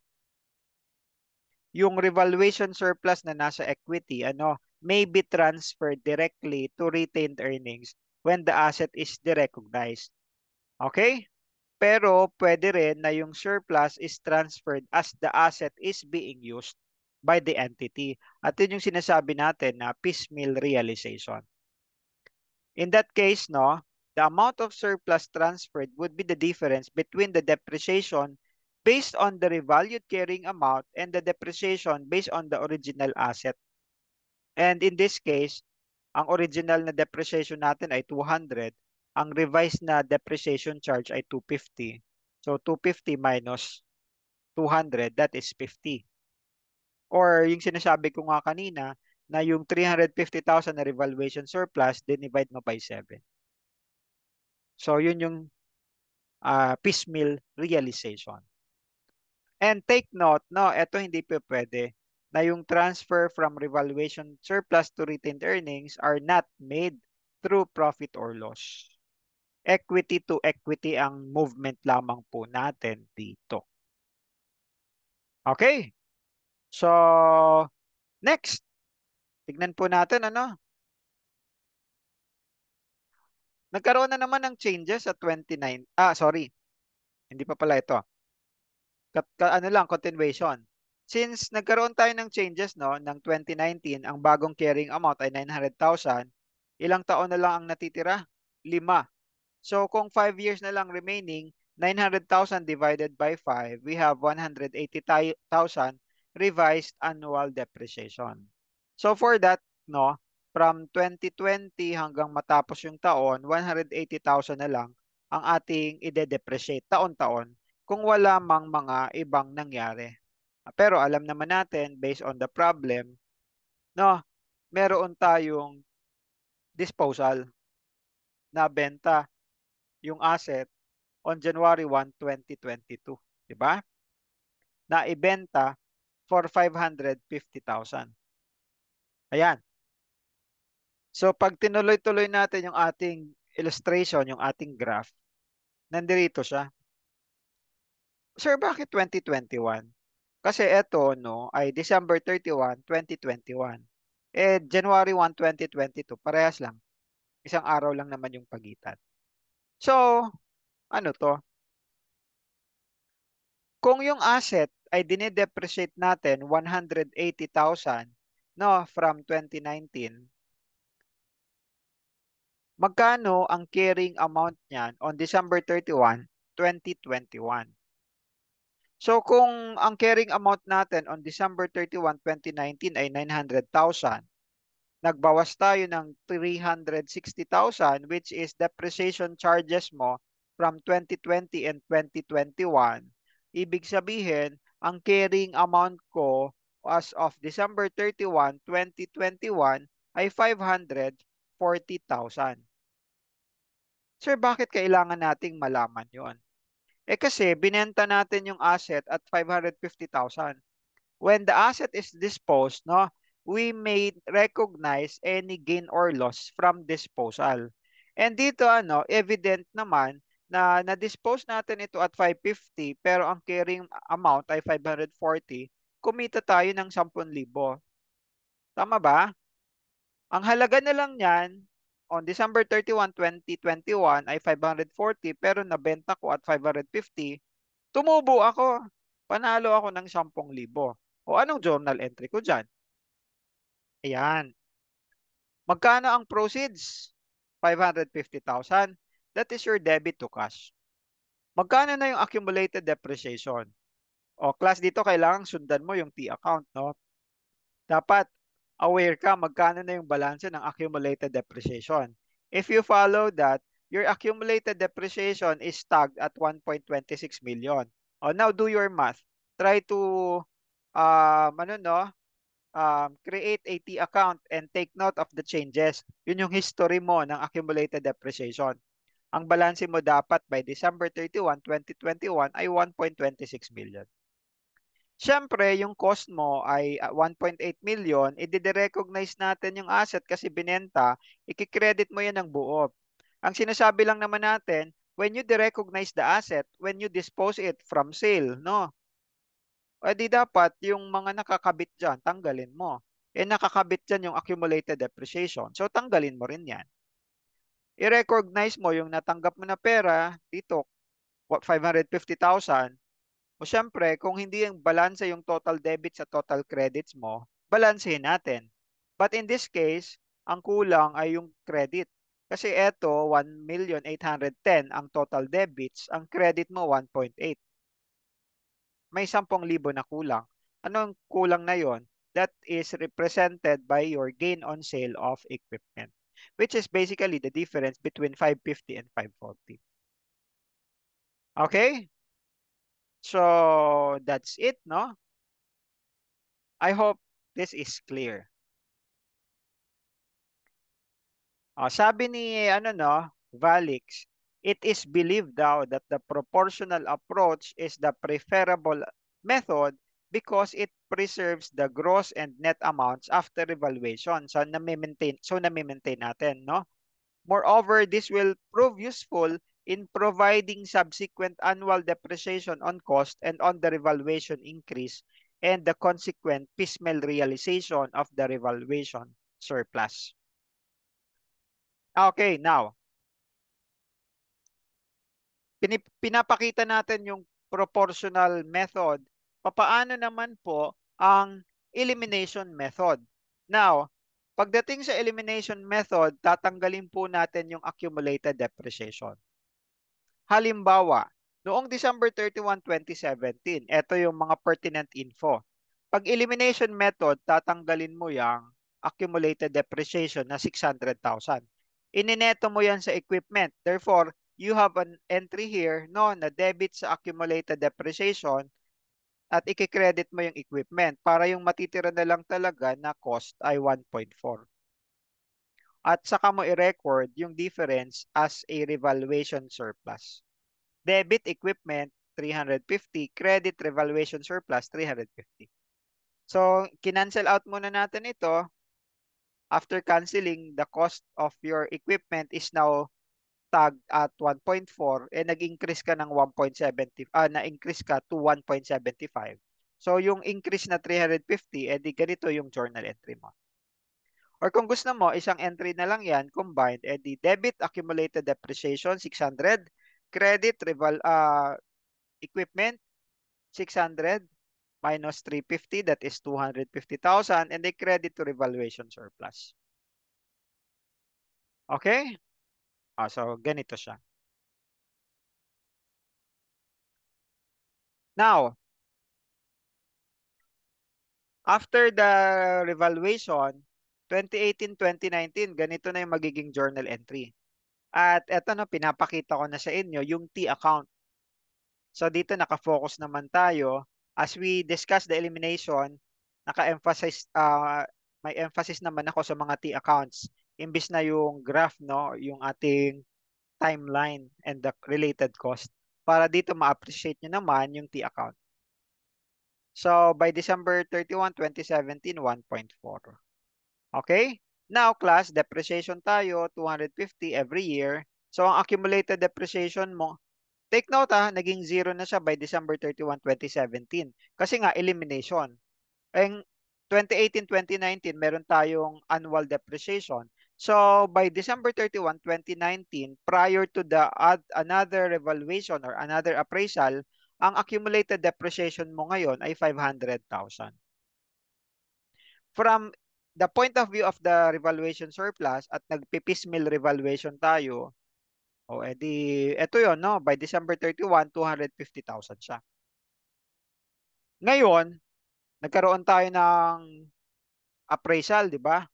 Yung revaluation surplus na nasa equity, may be transferred directly to retained earnings when the asset is derecognized. Okay? Pero pwede rin na yung surplus is transferred as the asset is being used by the entity. At yun yung sinasabi natin na piecemeal realization. In that case, the amount of surplus transferred would be the difference between the depreciation based on the revalued carrying amount and the depreciation based on the original asset. And in this case, ang original na depreciation natin ay 200. Ang revised na depreciation charge ay 250. So 250 minus 200, that is 50. Or yung sinasabi ko nga kanina, na yung 350,000 na revaluation surplus, divide mo by 7. So yun yung piecemeal realization. And take note, ito hindi pa pwede, na yung transfer from revaluation surplus to retained earnings are not made through profit or loss. Equity to equity ang movement lamang po natin dito. Okay. So, next. Tignan po natin Nagkaroon na naman ng changes sa 29. Sorry. Hindi pa pala ito. Continuation. Since nagkaroon tayo ng changes ng 2019, ang bagong carrying amount ay 900,000, ilang taon na lang ang natitira? 5. So kung 5 years na lang remaining, 900,000 divided by 5, we have 180,000 revised annual depreciation. So for that, from 2020 hanggang matapos yung taon, 180,000 na lang ang ating ide-depreciate taon-taon kung wala mang mga ibang nangyari. Pero alam naman natin, based on the problem, meron tayong disposal na benta yung asset on January 1, 2022. Diba? Na ibenta for 550,000. Ayan. So pag tinuloy-tuloy natin yung ating illustration, yung ating graph, nandirito siya. Sir, bakit 2021? Kasi ito ay December 31, 2021. January 1, 2022, parehas lang. Isang araw lang naman yung pagitan. So, ano to? Kung yung asset ay dinidepreciate natin 180,000 from 2019, magkano ang carrying amount niyan on December 31, 2021? So kung ang carrying amount natin on December 31, 2019 ay 900,000, nagbawas tayo ng 360,000 which is depreciation charges mo from 2020 and 2021. Ibig sabihin, ang carrying amount ko as of December 31, 2021 ay 540,000. Sir, bakit kailangan nating malaman yon? Kasi binenta natin yung asset at 550,000. When the asset is disposed, no, we may recognize any gain or loss from disposal. And dito evident naman na na-dispose natin ito at 550 pero ang carrying amount ay 540, kumita tayo ng 10,000. Tama ba? Ang halaga na lang niyan on December 31, 2021 ay 540 pero nabenta ko at 550, tumubo ako. Panalo ako ng 10,000. O anong journal entry ko dyan? Ayan. Magkano ang proceeds? 550,000. That is your debit to cash. Magkano na yung accumulated depreciation? O class, dito kailangan sundan mo yung T account, no? Dapat aware ka magkano na yung balanse ng accumulated depreciation. If you follow that, your accumulated depreciation is tagged at 1.26 million. O now do your math. Try to create a T account and take note of the changes. Yun yung history mo ng accumulated depreciation. Ang balanse mo dapat by December 31, 2021 ay 1.26 million. Siyempre, yung cost mo ay 1.8 million, i-recognize natin yung asset kasi binenta, i-credit mo yan ng buo. Ang sinasabi lang naman natin, when you recognize the asset, when you dispose it from sale, no? Di dapat yung mga nakakabit dyan, tanggalin mo. Nakakabit dyan yung accumulated depreciation. So, tanggalin mo rin yan. I-recognize mo yung natanggap mo na pera dito, 550,000. O syempre, kung hindi yung balanse yung total debit sa total credits mo, balansehin natin. But in this case, ang kulang ay yung credit. Kasi eto, 1,810,000 ang total debits, ang credit mo 1.8. May 10,000 na kulang. Anong kulang na yon? That is represented by your gain on sale of equipment, which is basically the difference between 550 and 540. Okay? So, that's it, no? I hope this is clear. Sabi ni Valix, it is believed daw that the proportional approach is the preferable method because it preserves the gross and net amounts after evaluation. So nami-maintain natin, no? Moreover, this will prove useful in providing subsequent annual depreciation on cost and on the revaluation increase and the consequent piecemeal realization of the revaluation surplus. Okay, now, pinapakita natin yung proportional method. Papaano naman po ang elimination method? Now, pagdating sa elimination method, tatanggalin po natin yung accumulated depreciation. Halimbawa, noong December 31, 2017, ito yung mga pertinent info. Pag elimination method, tatanggalin mo yung accumulated depreciation na 600,000. Inineto mo yan sa equipment. Therefore, you have an entry here no, na debit sa accumulated depreciation at i-credit mo yung equipment para yung matitira na lang talaga na cost ay 1.4. At saka mo i-record yung difference as a revaluation surplus. Debit equipment, 350. Credit revaluation surplus, 350. So, kinancel out muna natin ito. After canceling, the cost of your equipment is now tagged at 1.4 nag-increase ka ng 1.70 na-increase ka to 1.75. So yung increase na 350 di ganito yung journal entry mo. Or kung gusto mo isang entry na lang yan combined di debit accumulated depreciation 600, credit equipment 600 minus 350 that is 250,000 and the credit to revaluation surplus. Okay? So ganito siya. Now, After the revaluation, 2018-2019, ganito na yung magiging journal entry. At eto no, pinapakita ko na sa inyo yung T account. So dito naka-focus naman tayo. As we discuss the elimination, naka-emphasize, may emphasis naman ako sa mga T accounts. Imbis na yung graph, no, yung ating timeline and the related cost. Para dito ma-appreciate nyo naman yung T account. So by December 31, 2017, 1.4. Okay? Now class, depreciation tayo, 250 every year. So ang accumulated depreciation mo, take note naging zero na siya by December 31, 2017. Kasi nga, elimination. Ang 2018-2019, meron tayong annual depreciation. So, by December 31, 2019, prior to the another revaluation or another appraisal, ang accumulated depreciation mo ngayon ay 500,000. From the point of view of the revaluation surplus at nagpipismill revaluation tayo, o edi, eto yon no? By December 31, 250,000 siya. Ngayon, nagkaroon tayo ng appraisal, di ba?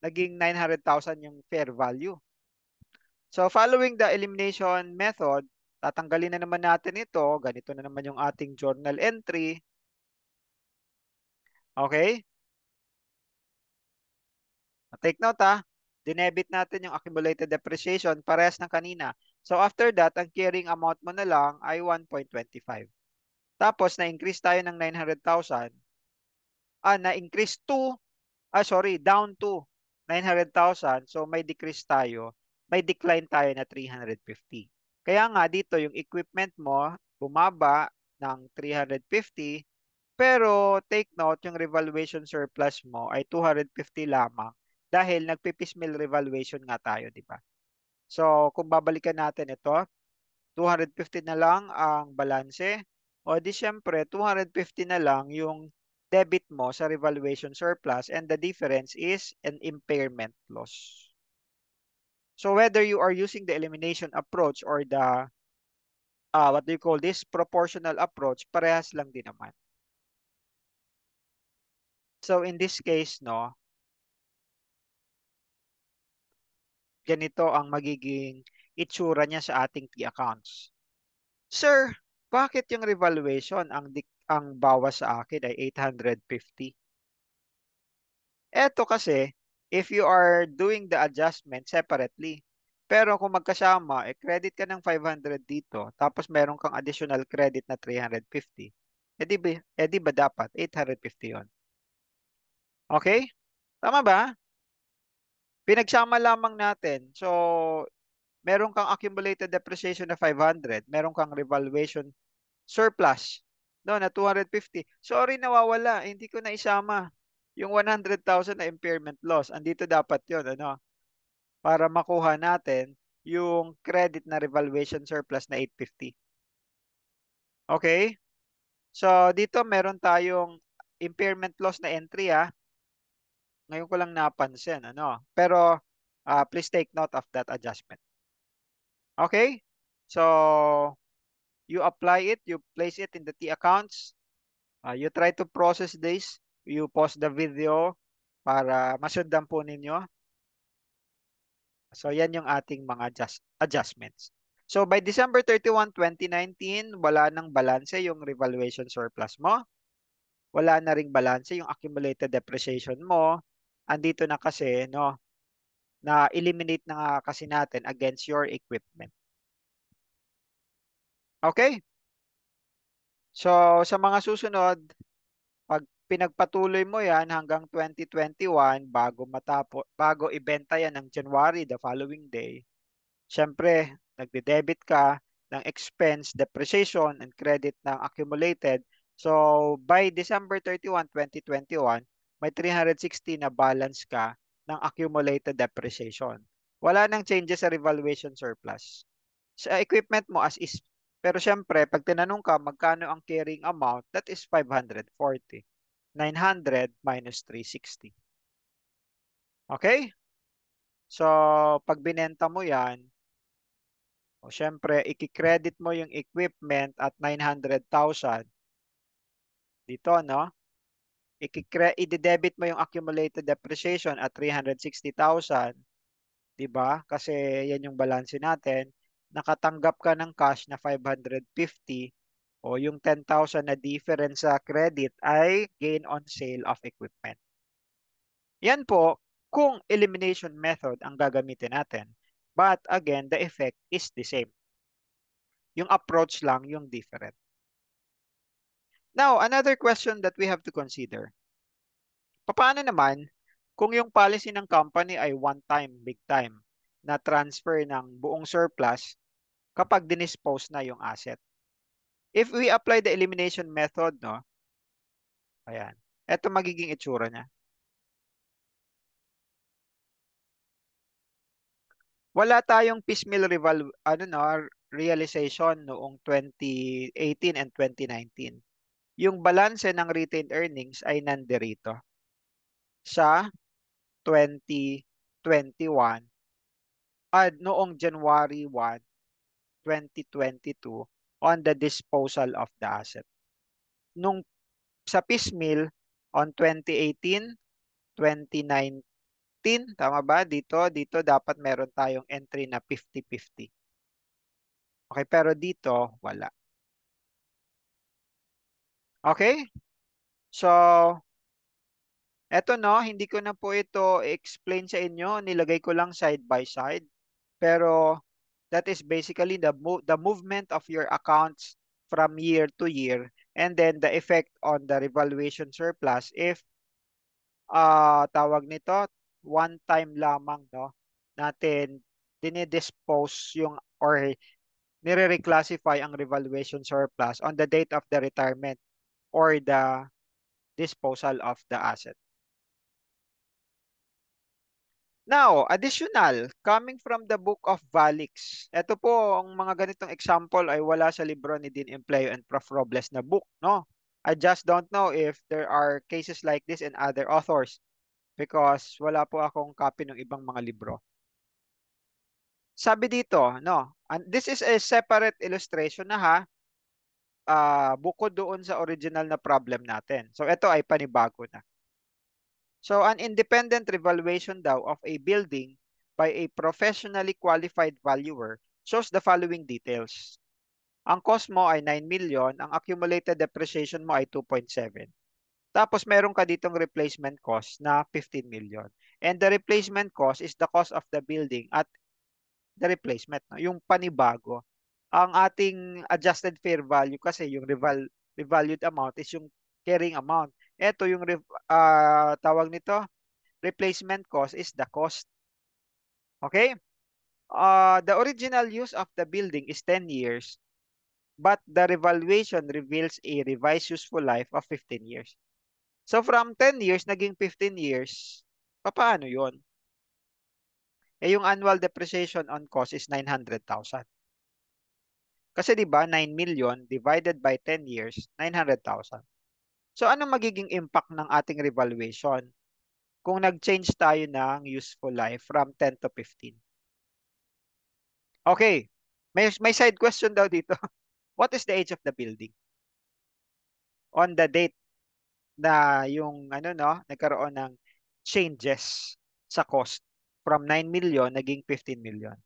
Naging 900,000 yung fair value. So, following the elimination method, tatanggalin na naman natin ito. Ganito na naman yung ating journal entry. Okay? Take note dinebit natin yung accumulated depreciation parehas ng kanina. So, after that, ang carrying amount mo na lang ay 1.25. Tapos, na-increase tayo ng 900,000. Na-increase to, down to 900,000. So, may decrease tayo. May decline tayo na 350. Kaya nga, dito yung equipment mo, bumaba ng 350. Pero, take note, yung revaluation surplus mo ay 250 lamang dahil nagpipismill revaluation nga tayo, di ba? So, kung babalikan natin ito, 250 na lang ang balanse. O di syempre, 250 na lang yung debit mo sa revaluation surplus and the difference is an impairment loss. So whether you are using the elimination approach or the, what do you call this, proportional approach, parehas lang din naman. So in this case, no, ganito ang magiging itsura niya sa ating T accounts. Sir, bakit yung revaluation ang bawas sa akin ay 850? Eto kasi, if you are doing the adjustment separately, pero kung magkasama, credit ka ng 500 dito, tapos meron kang additional credit na 350, edi ba dapat 850 yon? Okay? Tama ba? Pinagsama lamang natin. So, meron kang accumulated depreciation na 500, meron kang revaluation surplus no, na 250. Sorry, nawawala. Hindi ko na isama yung 100,000 na impairment loss. Andito dapat yon ano, para makuha natin yung credit na revaluation surplus na 850. Okay? So, dito meron tayong impairment loss na entry Ngayon ko lang napansin, ano. Pero, please take note of that adjustment. Okay? So, you apply it, you place it in the T accounts. You try to process this. You pause the video para masundan po ninyo. So, yan yung ating mga adjustments. So, by December 31, 2019, wala nang balanse yung revaluation surplus mo. Wala na ring balanse yung accumulated depreciation mo. Andito na kasi, no, na eliminate na nga kasi natin against your equipment. Okay? So, sa mga susunod, pag pinagpatuloy mo yan hanggang 2021 bago ibenta yan ng January the following day, syempre nagde-debit ka ng expense, depreciation, and credit ng accumulated. So by December 31, 2021, may 360 na balance ka ng accumulated depreciation. Wala nang changes sa revaluation surplus. Sa equipment mo as is. Pero syempre, pag tinanong ka magkano ang carrying amount, that is 540. 900 minus 360. Okay? So, pag binenta mo yan, o syempre, i-credit mo yung equipment at 900,000 dito, no? i-debit mo yung accumulated depreciation at 360,000, 'di ba? Kasi yan yung balance natin. Nakatanggap ka ng cash na 550 o yung 10,000 na difference sa credit ay gain on sale of equipment. Yan po kung elimination method ang gagamitin natin. But again, the effect is the same. Yung approach lang yung different. Now, another question that we have to consider. Paano naman kung yung policy ng company ay one time, big time, na transfer ng buong surplus kapag dinispose na yung asset? If we apply the elimination method, no? Ayan. Ito magiging itsura niya. Wala tayong piecemeal realization noong 2018 and 2019. Yung balanse ng retained earnings ay nandirito sa 2021 at noong January 1, 2022 on the disposal of the asset. Nung sa piecemeal on 2018, 2019, tama ba? Dito dapat meron tayong entry na 50-50. Okay, pero dito wala. Okay? So, eto no, hindi ko na po ito explain sa inyo. Nilagay ko lang side by side. Pero that is basically the movement of your accounts from year to year and then the effect on the revaluation surplus if tawag nito one time lamang no natin dinidispose yung or nire-reclassify ang revaluation surplus on the date of the retirement or the disposal of the asset. Now, additional, coming from the book of Valix. Ito po, ang mga ganitong example ay wala sa libro ni Dean Empleo and Prof. Robles na book, no? I just don't know if there are cases like this in other authors because wala po akong copy ng ibang mga libro. Sabi dito, no? And this is a separate illustration na ha, bukod doon sa original na problem natin. So ito ay panibago na. So an independent revaluation daw of a building by a professionally qualified valuer shows the following details. Ang cost mo ay 9 million, ang accumulated depreciation mo ay 2.7. Tapos meron ka ditong replacement cost na 15 million. And the replacement cost is the cost of the building at the replacement, no? Yung panibago. Ang ating adjusted fair value kasi yung revalued amount is yung carrying amount. Ito yung tawag nito, replacement cost is the cost. Okay? The original use of the building is 10 years, but the revaluation reveals a revised useful life of 15 years. So from 10 years, naging 15 years, paano yon? Eh yung annual depreciation on cost is 900,000. Kasi 'di ba 9 million divided by 10 years, 900,000. So ano magiging impact ng ating revaluation kung nag-change tayo ng useful life from 10 to 15? Okay. May side question daw dito. What is the age of the building? On the date na yung ano no, nagkaroon ng changes sa cost from 9 million naging 15 million.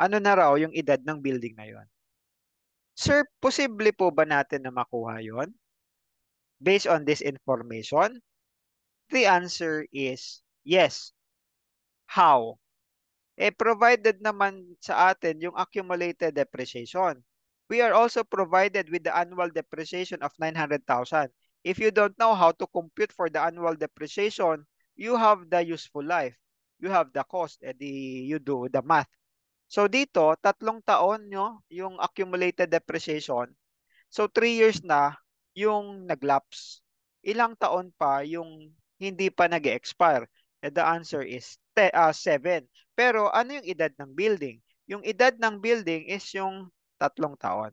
Ano na raw yung edad ng building na yon? Sir, posible po ba natin na makuha yon based on this information? The answer is yes. How? Eh, provided naman sa atin yung accumulated depreciation. We are also provided with the annual depreciation of 900,000. If you don't know how to compute for the annual depreciation, you have the useful life. You have the cost, you do the math. So dito, 3 taon nyo yung accumulated depreciation. So 3 years na yung nag-lapse. Ilang taon pa yung hindi pa nag-expire? The answer is 7. Pero ano yung edad ng building? Yung edad ng building is yung 3 taon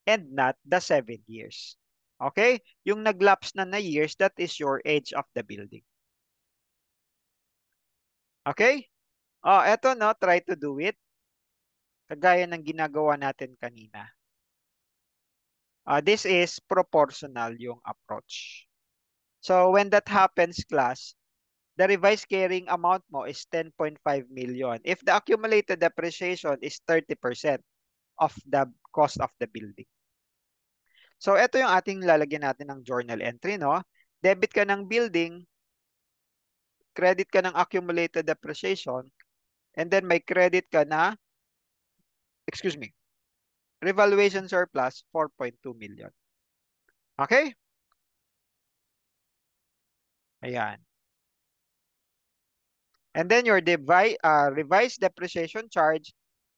and not the 7 years. Okay? Yung nag-lapse na years, that is your age of the building. Okay? Eto no, try to do it. Kagaya ng ginagawa natin kanina. This is proportional yung approach. So when that happens, class, the revised carrying amount mo is 10.5 million. If the accumulated depreciation is 30% of the cost of the building. So ito yung ating lalagyan natin ng journal entry, no? Debit ka ng building, credit ka ng accumulated depreciation, and then may credit ka na, excuse me, revaluation surplus 4.2 million. Okay? Ayan. And then your revised depreciation charge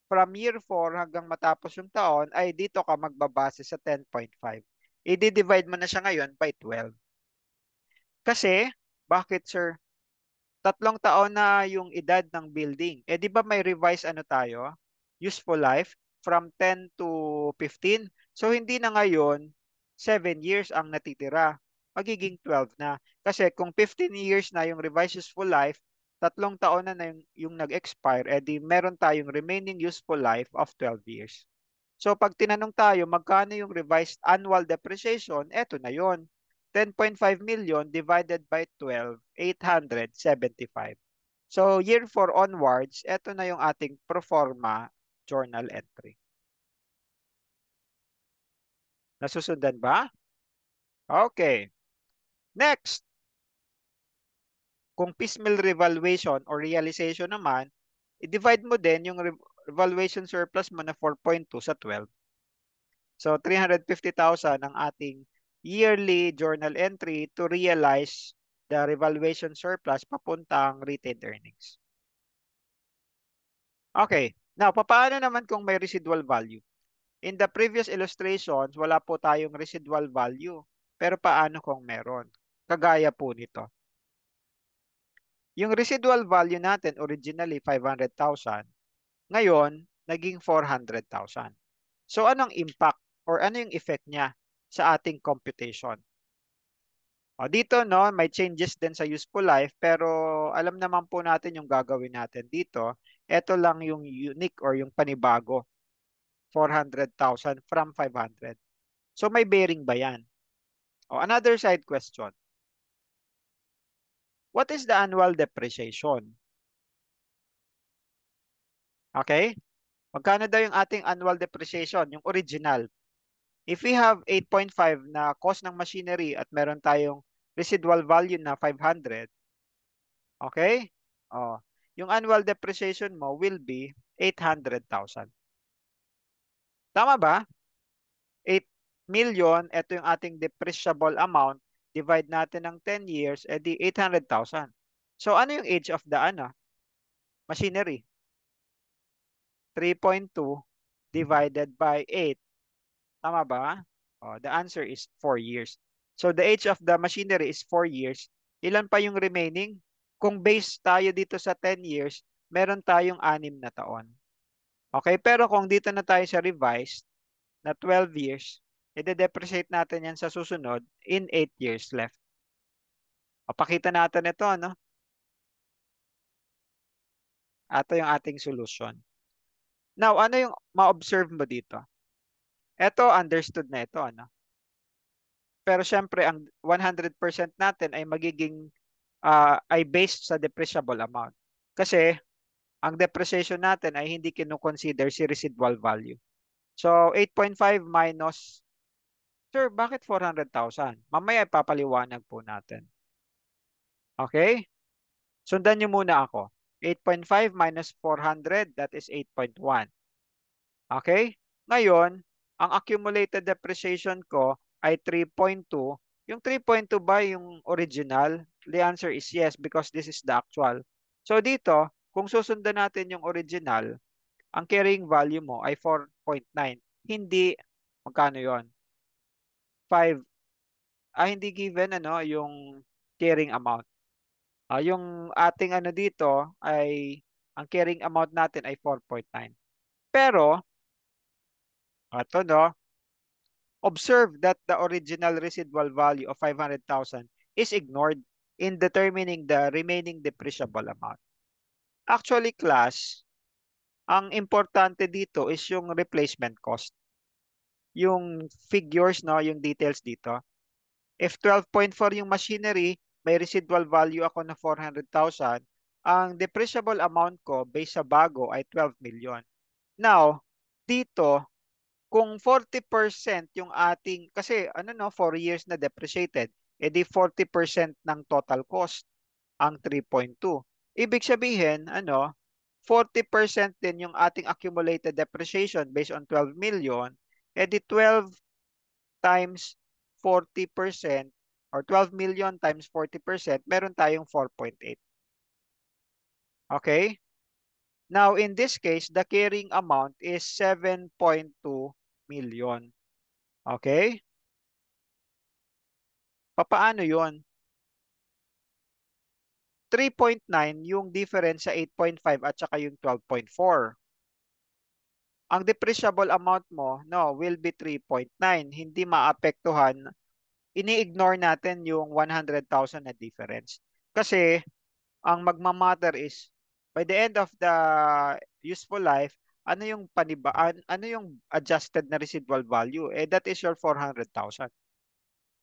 from year 4 hanggang matapos yung taon ay dito ka magbabase sa 10.5. I-divide mo na siya ngayon by 12. Kasi, bakit sir? 3 taon na yung edad ng building. Eh di ba may revise ano tayo? Useful life from 10 to 15. So hindi na ngayon 7 years ang natitira. Magiging 12 na. Kasi kung 15 years na yung revised useful life, 3 taon na yung nag-expire, eh di meron tayong remaining useful life of 12 years. So pag tinanong tayo magkano yung revised annual depreciation, eto na yon. 10.5 million divided by 12, 875. So year 4 onwards, eto na yung ating pro forma journal entry. Nasusundan ba? Okay. Next, kung piecemeal revaluation or realization naman, i-divide mo din yung revaluation surplus mo na 4.2 sa 12. So 350,000 ang ating yearly journal entry to realize the revaluation surplus papuntang retained earnings. Okay. Now, paano naman kung may residual value? In the previous illustrations, wala po tayong residual value. Pero paano kung meron? Kagaya po nito. Yung residual value natin, originally 500,000. Ngayon, naging 400,000. So, anong impact or ano yung effect niya sa ating computation? O, dito, no, may changes din sa useful life, pero alam naman po natin yung gagawin natin dito. Ito lang yung unique or yung panibago. 400,000 from 500. So, may bearing ba yan? O, another side question. What is the annual depreciation? Okay? Magkano daw yung ating annual depreciation, yung original? If we have 8.5 na cost ng machinery at meron tayong residual value na 500, okay? Oh, yung annual depreciation mo will be 800,000. Tama ba? 8 million, ito yung ating depreciable amount. Divide natin ng 10 years, edi 800,000. So ano yung age of the machinery? 3.2 divided by 8. Tama ba? Oh, the answer is 4 years. So the age of the machinery is 4 years. Ilan pa yung remaining? Kung base tayo dito sa 10 years, meron tayong 6 na taon. Okay, pero kung dito na tayo sa revised na 12 years, i-depreciate natin yan sa susunod in 8 years left. O, pakita natin ito, no? Ito yung ating solution. Now, ano yung ma-observe mo dito? Ito, understood na ito, ano? Pero syempre, ang 100% natin ay magiging ay based sa depreciable amount. Kasi, ang depreciation natin ay hindi kinoconsider si residual value. So, 8.5 minus, sir, bakit 400,000? Mamaya ipapaliwanag po natin. Okay? Sundan niyo muna ako. 8.5 minus 400, that is 8.1. Okay? Ngayon, ang accumulated depreciation ko ay 3.2. Yung 3.2 ba yung original? The answer is yes because this is the actual. So dito, kung susundan natin yung original, ang carrying value mo ay 4.9. Hindi, magkano yon? 5. Hindi given yung carrying amount. Yung ating dito ay ang carrying amount natin ay 4.9. Pero, ito no, observe that the original residual value of 500,000 is ignored in determining the remaining depreciable amount. Actually, class, ang importante dito is yung replacement cost. yung figures, no, yung details dito. If 12.4 yung machinery, may residual value ako na 400,000. Ang depreciable amount ko based sa bago ay 12 million. Now, dito, kung 40% yung ating, kasi ano no, 4 years na depreciated, edi 40% ng total cost ang 3.2. Ibig sabihin, ano, 40% din yung ating accumulated depreciation based on 12 million, edi 12 times 40% or 12 million times 40%, meron tayong 4.8. Okay? Now, in this case, the carrying amount is 7.2 million. Okay? Papaano yon? 3.9 yung difference sa 8.5 at saka yung 12.4. Ang depreciable amount mo, no, will be 3.9. Hindi maapektuhan. Ini-ignore natin yung 100,000 na difference. Kasi ang magmamatter is by the end of the useful life, ano yung ano yung adjusted na residual value? Eh, that is your 400,000.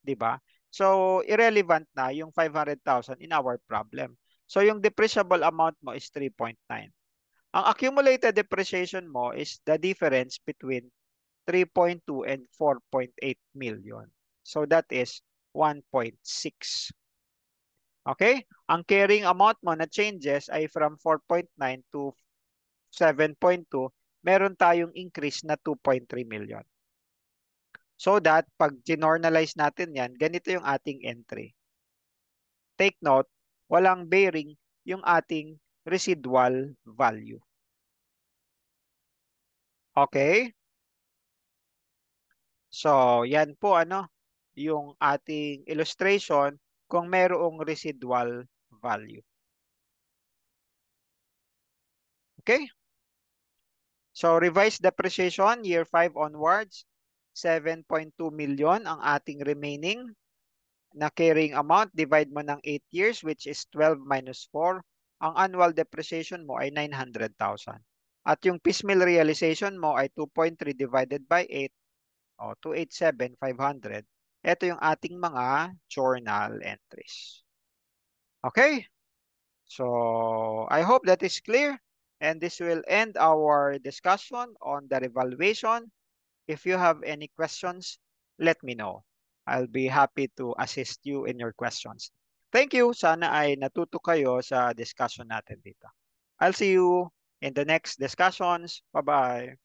Di ba? So, irrelevant na yung 500,000 in our problem. So, yung depreciable amount mo is 3.9. Ang accumulated depreciation mo is the difference between 3.2 and 4.8 million. So, that is 1.6. Okay? Ang carrying amount mo na changes ay from 4.9 to 7.2. Meron tayong increase na 2.3 million. So that, pag ginormalize natin yan, ganito yung ating entry. Take note, walang bearing yung ating residual value. Okay? So, yan po ano, yung ating illustration kung merong residual value. Okay? So, revised depreciation, year 5 onwards, 7.2 million ang ating remaining na carrying amount. Divide mo ng 8 years, which is 12 minus 4. Ang annual depreciation mo ay 900,000. At yung piecemeal realization mo ay 2.3 divided by 8, o 287,500. Ito yung ating mga journal entries. Okay? So, I hope that is clear. And this will end our discussion on the revaluation. If you have any questions, let me know. I'll be happy to assist you in your questions. Thank you. Sana ay natuto kayo sa discussion natin dito. I'll see you in the next discussions. Bye-bye.